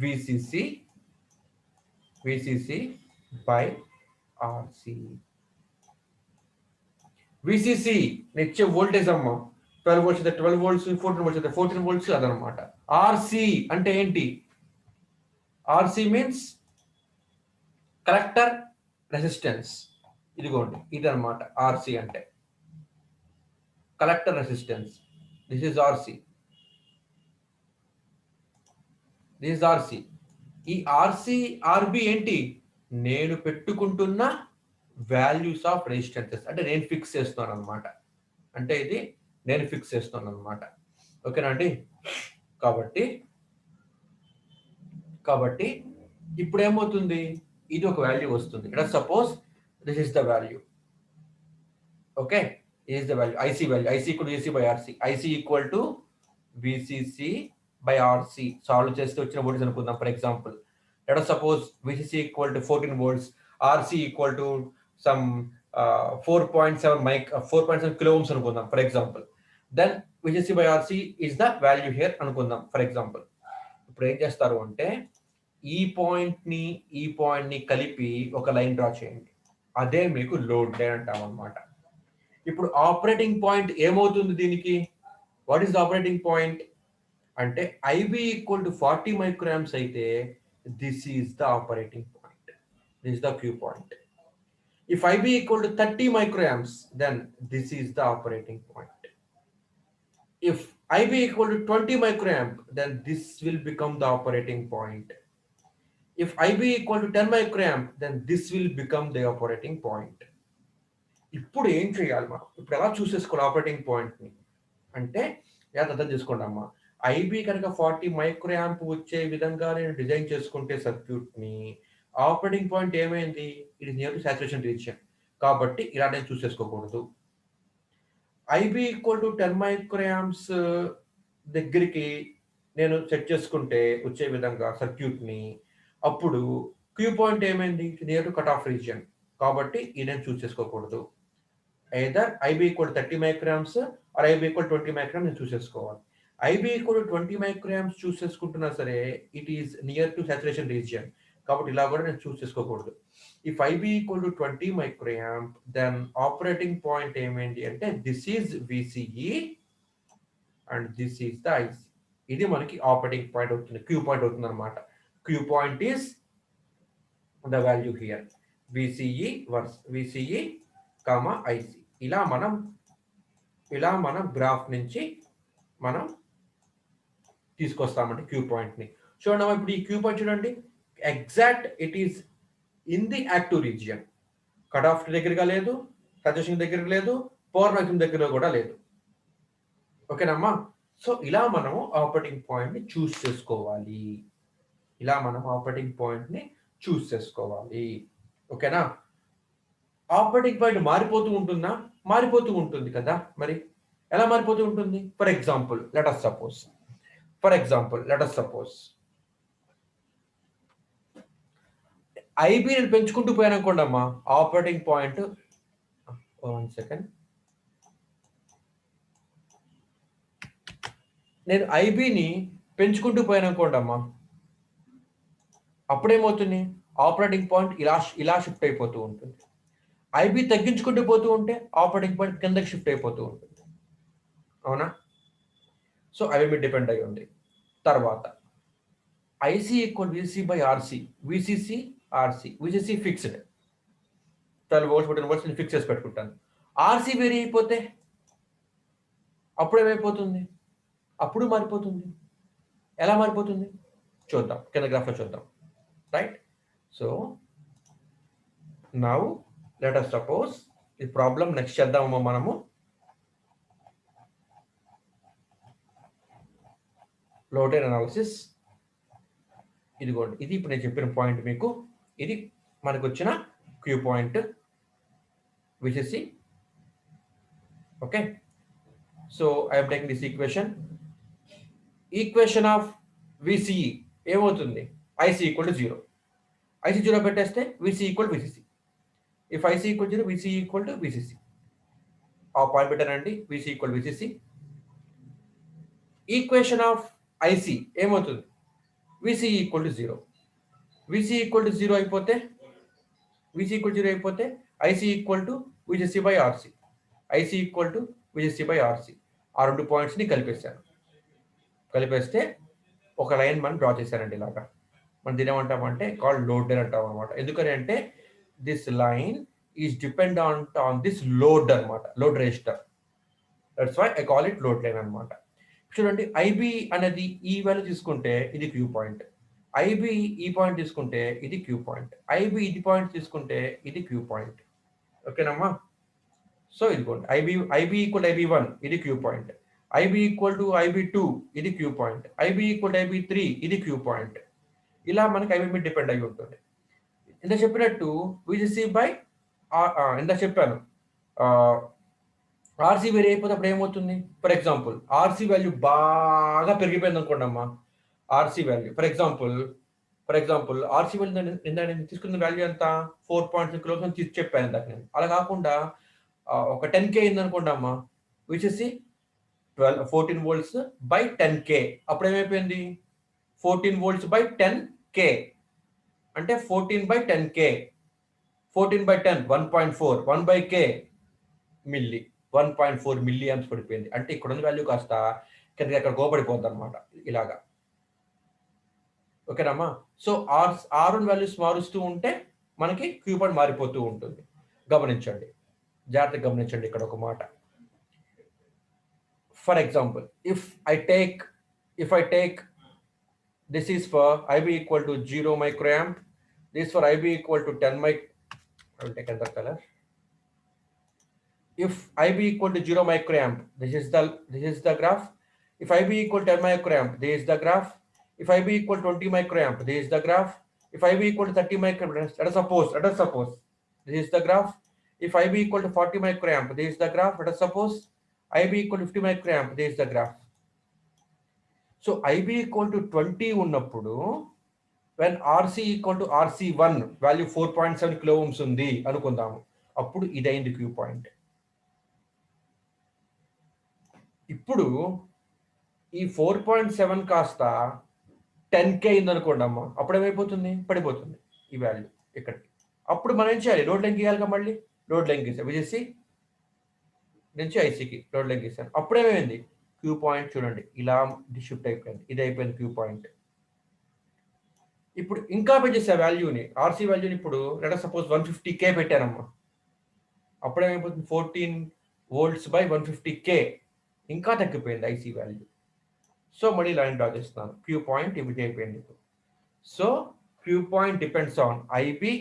VCC by RC. VCC నిచ్చే voltage అమ్మ 12 volts అయితే 12 volts, 14 volts అయితే 14 volts అదనమాట. RC అంటే ఏంటి, RC మీన్స్ కలెక్టర్ రెసిస్టెన్స్. ఇదిగోండి ఇదనమాట RC అంటే collector resistance. This is RC. ఈ RB ఏంటి, నేను పెట్టుకుంటున్న వాల్యూస్ ఆఫ్ రెసిస్టెన్సెస్, అంటే నేను ఫిక్స్ చేస్తున్నాను అనమాట. అంటే ఇది నేను ఫిక్స్ చేస్తున్నాను అనమాట. ఓకేనా అండి. కాబట్టి ఇప్పుడు ఏమవుతుంది, ఇది ఒక వాల్యూ వస్తుంది. Let suppose this is the value. Okay, is the value IC value, IC equal to VCC by RC, IC equal to VCC by RC. Solve చేస్తే వచ్చిన వోల్టేజ్ అనుకుందాం for example. Let us suppose VCC equal to 14 volts, RC equal to some 4.7 kilo ohms అనుకుందాం for example. Then VCC by RC is the value here అనుకుందాం for example. ఇప్పుడు ఏం చేస్తారు అంటే ఈ పాయింట్ని ఈ పాయింట్ని కలిపి ఒక లైన్ డ్రా చేయండి. అదే మీకు లోడ్ లైన్ అంటాం అనమాట. ఇప్పుడు ఆపరేటింగ్ పాయింట్ ఏమవుతుంది దీనికి? What is the operating point అంటే ఐబి ఈక్వల్ టు 40 మైక్రోయామ్స్ అయితే this is the operating point. This is the Q point. If IB equal to 30 microamps, then this is the operating point. If IB equal to 20 microamp, then this will become the operating point. If IB equal to 10 microamp, then this will become the operating point. ఇప్పుడు ఏం చేయాలి మనం? ఇప్పుడు ఎలా చూస్ చేసుకోవాలి operating పాయింట్ని అంటే ఎలా అర్థం చేసుకోండి అమ్మా. ఐబీ కనుక 40 మైక్రోయాంప్ వచ్చే విధంగా నేను డిజైన్ చేసుకుంటే సర్క్యూట్ని ఆపరేటింగ్ పాయింట్ ఏమైంది? It is near to saturation region. కాబట్టి ఇలా నేను చూస్ చేసుకోకూడదు. ఐబీ ఈక్వల్ టు 10 మైక్రోయాంప్స్ దగ్గరికి నేను సెట్ చేసుకుంటే వచ్చే విధంగా సర్క్యూట్ని అప్పుడు క్యూ పాయింట్ ఏమైంది? Near to cut off region. కాబట్టి ఇది నేను చూస్ చేసుకోకూడదు. Either IB equal 30 microamps or IB equal 20 microamps నేను చూస్ చేసుకోవాలి. ఐబీ ఈక్వల్ 20 మైక్రోయామ్స్ చూస్ చేసుకుంటున్నా సరే it is near to saturation region. కాబట్టి ఇలా కూడా నేను చూస్ చేసుకోకూడదు. If IB equal to 20 microamp then operating point ఏమైంది అంటే this is VCE and this is the IC. ఇది మనకి ఆపరేటింగ్ పాయింట్ అవుతుంది, క్యూ పాయింట్ అవుతుంది అనమాట. Q point is the value here VCE versus VCE comma IC. ఇలా మనం graph నుంచి మనం తీసుకొస్తామండి క్యూ పాయింట్ని. చూడండి ఇప్పుడు ఈ క్యూ పాయింట్ చూడండి, exact it is in the active region. Cut off దగ్గరగా లేదు, సజెషన్ దగ్గర లేదు, పవర్ మ్యాక్సిమం దగ్గర కూడా లేదు. ఓకేనమ్మా. సో ఇలా మనము ఆపరేటింగ్ పాయింట్ని చూస్ చేసుకోవాలి. ఓకేనా. ఆపరేటింగ్ పాయింట్ మారిపోతూ ఉంటుందా? మారిపోతూ ఉంటుంది కదా. మరి ఎలా మారిపోతూ ఉంటుంది? For example let us suppose IB నేను పెంచుకుంటూ పోయాననుకోండి అమ్మా, ఆపరేటింగ్ పాయింట్ 1 సెకండ్, నేను ఐబీని పెంచుకుంటూ పోయాననుకోండి అమ్మా, అప్పుడేమవుతుంది? ఆపరేటింగ్ పాయింట్ ఇలా షిఫ్ట్ అయిపోతూ ఉంటుంది. ఐబీ తగ్గించుకుంటూ పోతూ ఉంటే ఆపరేటింగ్ పాయింట్ కిందకి షిఫ్ట్ అయిపోతూ ఉంటుంది. అవునా? సో అవి మీద డిపెండ్ అయి ఉంది. తర్వాత IC equal VC by RC. VCC fixed 12 volts 14 volts నేను ఫిక్స్ చేసి పెట్టుకుంటాను. ఆర్సీ వేరీ అయిపోతే అప్పుడు ఏమైపోతుంది? అప్పుడు మారిపోతుంది. ఎలా మారిపోతుంది చూద్దాం, కింద గ్రాఫ్లో చూద్దాం. Right. So now let us suppose ఈ ప్రాబ్లం నెక్స్ట్ చేద్దామమ్మా మనము. Load line analysis. ఇదిగోండి, ఇది ఇప్పుడు నేను చెప్పిన పాయింట్ మీకు. ఇది మనకు వచ్చిన Q point VCC. Okay. So I'm taking this equation of VCE ఏమవుతుంది? IC equal to 0. ఐసీ 0 పెట్టేస్తే VC equal VCC. If IC equal 0 VC equal to VCC. ఆ పాయింట్ పెట్టానండి, VC equal VCC. Equation of IC ఏమవుతుంది? VC equal to 0. VC equal to 0 అయిపోతే IC equal to VCC by RC. IC equal to VCC by RC. ఆ రెండు పాయింట్స్ని కలిపేస్తే ఒక line మనం డ్రా చేశారండి. ఇలాగా మనం దీని ఏమంటామంటే కాల్డ్ లోడ్ లైన్ అంటాం అనమాట. ఎందుకని అంటే this line is dependent on this load అనమాట, load resistor. That's why I call it load line అనమాట. చూడండి, ఐబి అనేది ఈ వాల్యూ తీసుకుంటే ఇది క్యూ పాయింట్, ఐబి ఈ పాయింట్ తీసుకుంటే ఇది క్యూ పాయింట్, ఐబి ఇది పాయింట్ తీసుకుంటే ఇది క్యూ పాయింట్. ఓకేనమ్మా. సో ఇదిగోండి, ఐబి ఈక్వల్ ఐబి1 ఇది Q point, IB equal to IB two ఇది Q point, IB equal to ఐబి3 ఇది క్యూ పాయింట్. ఇలా మనకి ఐబి మీద డిపెండ్ అయి ఉంటుంది. ఇంత చెప్పినట్టు విసిసి బై ఇంత చెప్పాను, ఆర్సీ వేరీ అయిపోతే అప్పుడు ఏమవుతుంది? ఫర్ ఎగ్జాంపుల్ ఆర్సీ వాల్యూ బాగా పెరిగిపోయింది అనుకోండి అమ్మా. RC value for example RC value నేను తీసుకున్న వాల్యూ ఎంత? 4.6 కిలోస్ అని చెప్పాను ఇందాక నేను. అలా కాకుండా ఒక 10K అయింది అనుకోండి అమ్మా, విసిసి 14 volts బై 10K. అప్పుడు ఏమైపోయింది? 14 volts బై 10K కే అంటే 14/10K, 14/10 1.4, 1/K milli, 1.4 milli amps పడిపోయింది. అంటే ఇక్కడ ఉన్న వాల్యూ కాస్త కిందకి అక్కడ గోపడిపోద్ది అనమాట ఇలాగా. ఓకేనమ్మా. సో ఆర్ వాల్యూస్ మారుస్తూ ఉంటే మనకి క్యూ పాయింట్ మారిపోతూ ఉంటుంది. గమనించండి, జాగ్రత్తగా గమనించండి ఇక్కడ ఒక మాట. For example, if I take this is for IB equal to 0 microamp, this for IB equal to 10 mic. I will take another color. If IB equal to 0 microamp, this is the graph. If IB equal to 10 microamp, this is the graph. If IB equal to 20 microamp, this is the graph. If IB equal to 30 microamp, let us suppose this is the graph. If IB equal to 40 microamp, this is the graph. Let us suppose IB equal to 50 microamp, this is the graph. So IB equal to 20 ఉన్నప్పుడు when RC equal to RC1 value 4.7 kilo Ohm's ఉంది అనుకుందాము, అప్పుడు ఇదైంది queue point. ఇప్పుడు ఈ 4.7 కాస్త 10K అయింది అనుకోండి అమ్మా, అప్పుడు ఏమైపోతుంది, పడిపోతుంది ఈ వాల్యూ ఇక్కడికి. అప్పుడు మనం ఏం చేయాలి, లోడ్ లైన్ గీయాలిగా, మళ్ళీ లోడ్ లైన్ గీసాం విజేసి నుంచి ఐసీకి లోడ్ లైన్ గీసాను. అప్పుడు ఏమైంది, క్యూ పాయింట్ చూడండి ఇలా షిఫ్ట్ అయిపోయింది, ఇది అయిపోయింది క్యూ పాయింట్. ఇప్పుడు ఇంకా పెంచేసే వాల్యూని, ఆర్సీ వాల్యూని ఇప్పుడు లెట్ సపోజ్ 150K పెట్టానమ్మా, అప్పుడేమైపోతుంది 14 volts/150K, ఇంకా తగ్గిపోయింది ఐసీ వాల్యూ. సో మళ్ళీ లైన్ డ్రా చేస్తున్నాను, క్యూ పాయింట్ ఇది అయిపోయింది. So Q point depends on IB,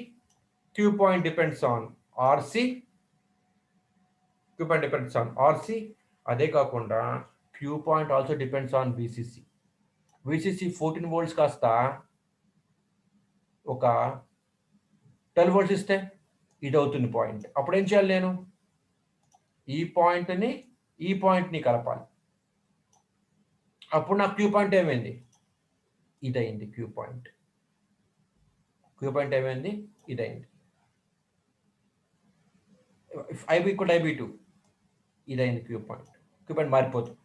Q point depends on RC, Q point depends on RC. అదే కాకుండా Q point also depends on VCC. VCC 14 volts కాస్త ఒక 12 volts ఇస్తే ఇది అవుతుంది పాయింట్. అప్పుడు ఏం చేయాలి, నేను ఈ పాయింట్ని కలపాలి. అప్పుడు నా క్యూ పాయింట్ ఏమైంది, ఇదైంది క్యూ పాయింట్. క్యూ పాయింట్ ఏమైంది, ఇదైంది. ఐబి ఈక్వల్ IB2 ఇదైంది క్యూ పాయింట్. క్యూ పాయింట్ మారిపోతుంది.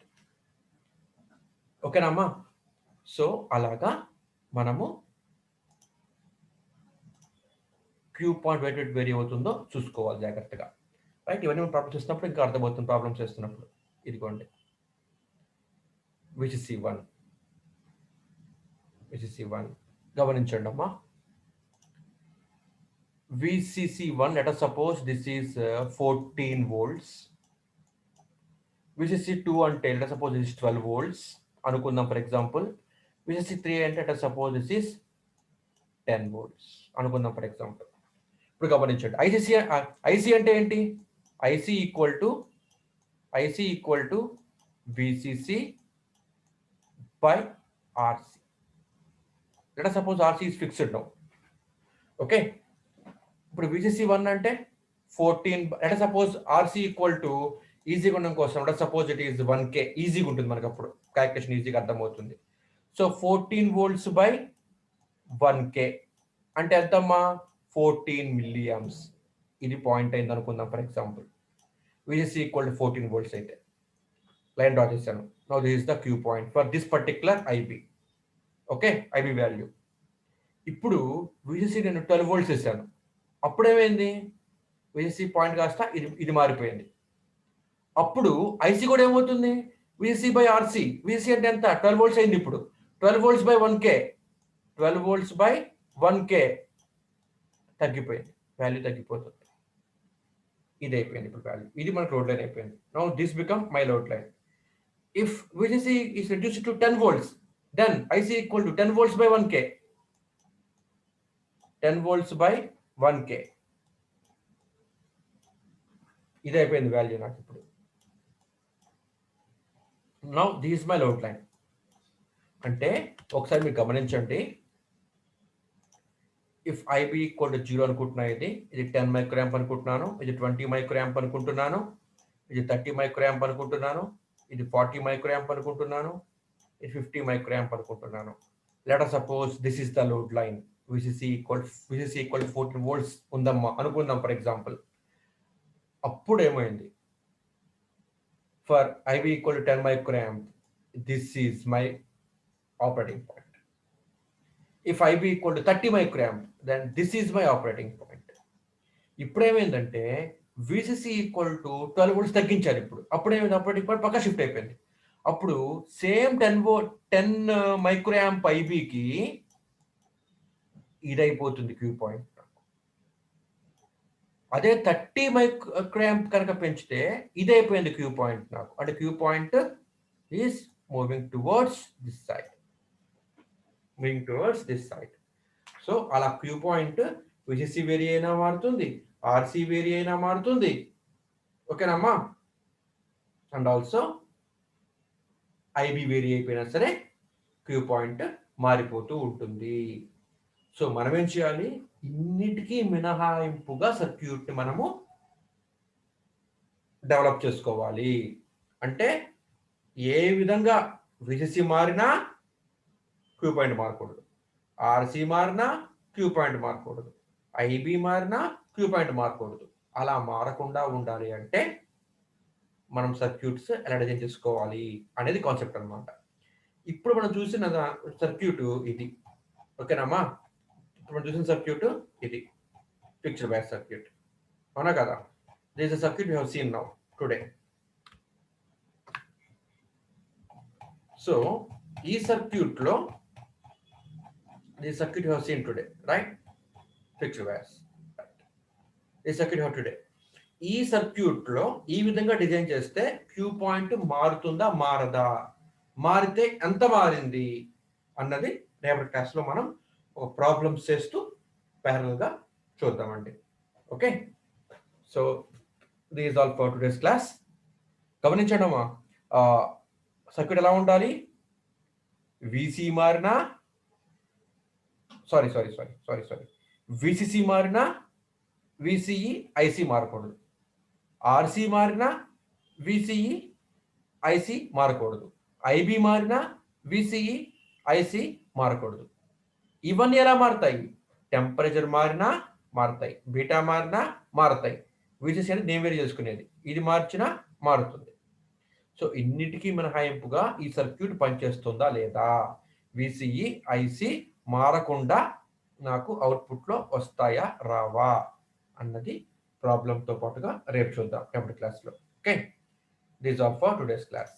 ఓకేనమ్మా. సో అలాగా మనము క్యూ పాయింట్ వేరీ అవుతుందో చూసుకోవాలి జాగ్రత్తగా, రైట్. ఇవన్నీ మనం ప్రాబ్లమ్స్ చేస్తున్నప్పుడు ఇంకా అర్థమవుతుంది, ప్రాబ్లమ్స్ చేస్తున్నప్పుడు. ఇదిగోండి VCC1 గమనించండి అమ్మా. VCC1, let us suppose this is 14 volts. VCC2 అంటే let us suppose this is 12 volts అనుకుందాం ఫర్ ఎగ్జాంపుల్. VCC3 అంటే let us suppose this is 10 volts అనుకుందాం ఫర్ ఎగ్జాంపుల్. ఇప్పుడు గమనించండి, ఐసీ అంటే ఏంటి, IC equal to VCC by RC. let us suppose RC is fixed now. Okay, ఇప్పుడు VCC1 అంటే 14. let us suppose RC equal to ఈజీగా ఉండడం కోసం let us suppose it is 1K. ఈజీగా ఉంటుంది మనకు, అప్పుడు క్యాలిక్యులేషన్ ఈజీగా అర్థమవుతుంది. సో 14 volts/1K అంటే ఎంతమ్మా, 14 milliamps. ఇది పాయింట్ అయింది అనుకుందాం for example. VCC equal to 14 volts అయితే లైన్ డ్రా చేశాను. Now this is the Q point for this particular IB. Okay, IB value. ఇప్పుడు VCC నేను 12 volts వేసాను, అప్పుడేమైంది, VCC పాయింట్ కాస్త ఇది మారిపోయింది. అప్పుడు ఐసీ కూడా ఏమవుతుంది, VCC by RC. VCC అంటే ఎంత, 12 volts అయింది. ఇప్పుడు 12 volts/1K, 12 volts/1K తగ్గిపోయింది, వాల్యూ తగ్గిపోతుంది. ఇది అయిపోయింది ఇప్పుడు వాల్యూ. ఇది మనకు లోడ్ లైన్ అయిపోయింది. Now this become my load line. If VCC is reduced to 10 volts, then IC equal to 10 volts/1K. 10 volts/1K ఇది అయిపోయింది వాల్యూ నాకు ఇప్పుడు. Now this is my load line. అంటే ఒకసారి మీరు గమనించండి, ఇఫ్ ఐబి ఈక్వల్ టు 0 అనుకుంటున్నా, ఇది 10 మైక్రోయాంప్ అనుకుంటున్నాను, ఇది 20 మైక్రోయాంప్ అనుకుంటున్నాను, ఇది 30 మైక్రోయాంప్ అనుకుంటున్నాను, ఇది 40 మైక్రోయాంప్ అనుకుంటున్నాను, ఇది 50 మైక్రోయాంప్ అనుకుంటున్నాను. Let us suppose this is the load line. VCC equal to 14 volts ఉందమ్మా అనుకుందాం ఫర్ ఎగ్జాంపుల్. అప్పుడు ఏమైంది, for IB = 10 microamp, this is my operating point. if IB equal to 30 microamp, then this is my operating point. ఇప్పుడు ఏమైందంటే VCC equal to 12 volts తగ్గించారు. అప్పుడు ఏమైంది, operating point పక్కా shift అయిపోయింది. అప్పుడు సేమ్ 10 మైక్రోయాంప్ ఐబీకి ఇదైపోతుంది క్యూ పాయింట్. అదే 30 మైక్రోయాంప్ కనుక పెంచితే ఇదైపోయింది క్యూ పాయింట్ నాకు. అంటే Q point is moving towards this side, so అలా క్యూ పాయింట్ విసిసి వేరి అయినా మారుతుంది, ఆర్సి వేరి అయినా మారుతుంది. ఓకేనమ్మా? అండ్ ఆల్సో ఐబి వేరి అయిపోయినా సరే క్యూ పాయింట్ మారిపోతూ ఉంటుంది. సో మనం ఏం చేయాలి, ఇన్నిటికీ మినహాయింపుగా సర్క్యూట్ని మనము డెవలప్ చేసుకోవాలి. అంటే ఏ విధంగా విసిసి మారినా క్యూ పాయింట్ మారకూడదు, ఆర్సి మారినా క్యూ పాయింట్ మారకూడదు, ఐబి మారినా క్యూ పాయింట్ మారకూడదు. అలా మారకుండా ఉండాలి అంటే మనం సర్క్యూట్స్ ఎలా డిజైన్ చేసుకోవాలి అనేది కాన్సెప్ట్ అనమాట. ఇప్పుడు మనం చూసిన సర్క్యూట్ ఇది. ఓకేనమ్మా? ఇప్పుడు మనం చూసిన సర్క్యూట్ ఇది, పిక్చర్ బై సర్క్యూట్. అవునా కదా? This is the circuit you have seen now today. So ఈ సర్క్యూట్ లో you have seen today, right? Picture wise, right? This circuit you have today. ఈ సర్క్యూట్ లో ఈ విధంగా డిజైన్ చేస్తే క్యూ పాయింట్ మారుతుందా మారదా, మారితే ఎంత మారింది అన్నది రేపటి క్లాస్ లో మనం ఒక ప్రాబ్లమ్స్ చేస్తూ ప్యారల్ గా చూద్దామండి. Okay, so this all for today's class. గమనించడమా, సర్క్యూట్ ఎలా ఉండాలి? విసి మారినా సారీ విసిసి మారినా విసిఈ ఐసి మారకూడదు, ఆర్సి మారినా విసిఈ ఐసి మారకూడదు, ఐబి మారినా విసిఈ ఐసి మారకూడదు. ఇవన్నీ ఎలా మారుతాయి? టెంపరేచర్ మారినా మారుతాయి, బీటా మారినా మారుతాయి. విసిసి అనేది నేను వేరు చేసుకునేది, ఇది మార్చినా మారుతుంది. సో ఇన్నిటికీ మినహాయింపుగా ఈ సర్క్యూట్ పనిచేస్తుందా లేదా, విసిఈ ఐసి మారకుండా నాకు అవుట్పుట్లో వస్తాయా రావా అన్నది ప్రాబ్లంతో పాటుగా రేపు చూద్దాం రేపటి క్లాస్లో. Okay, this all for today's class.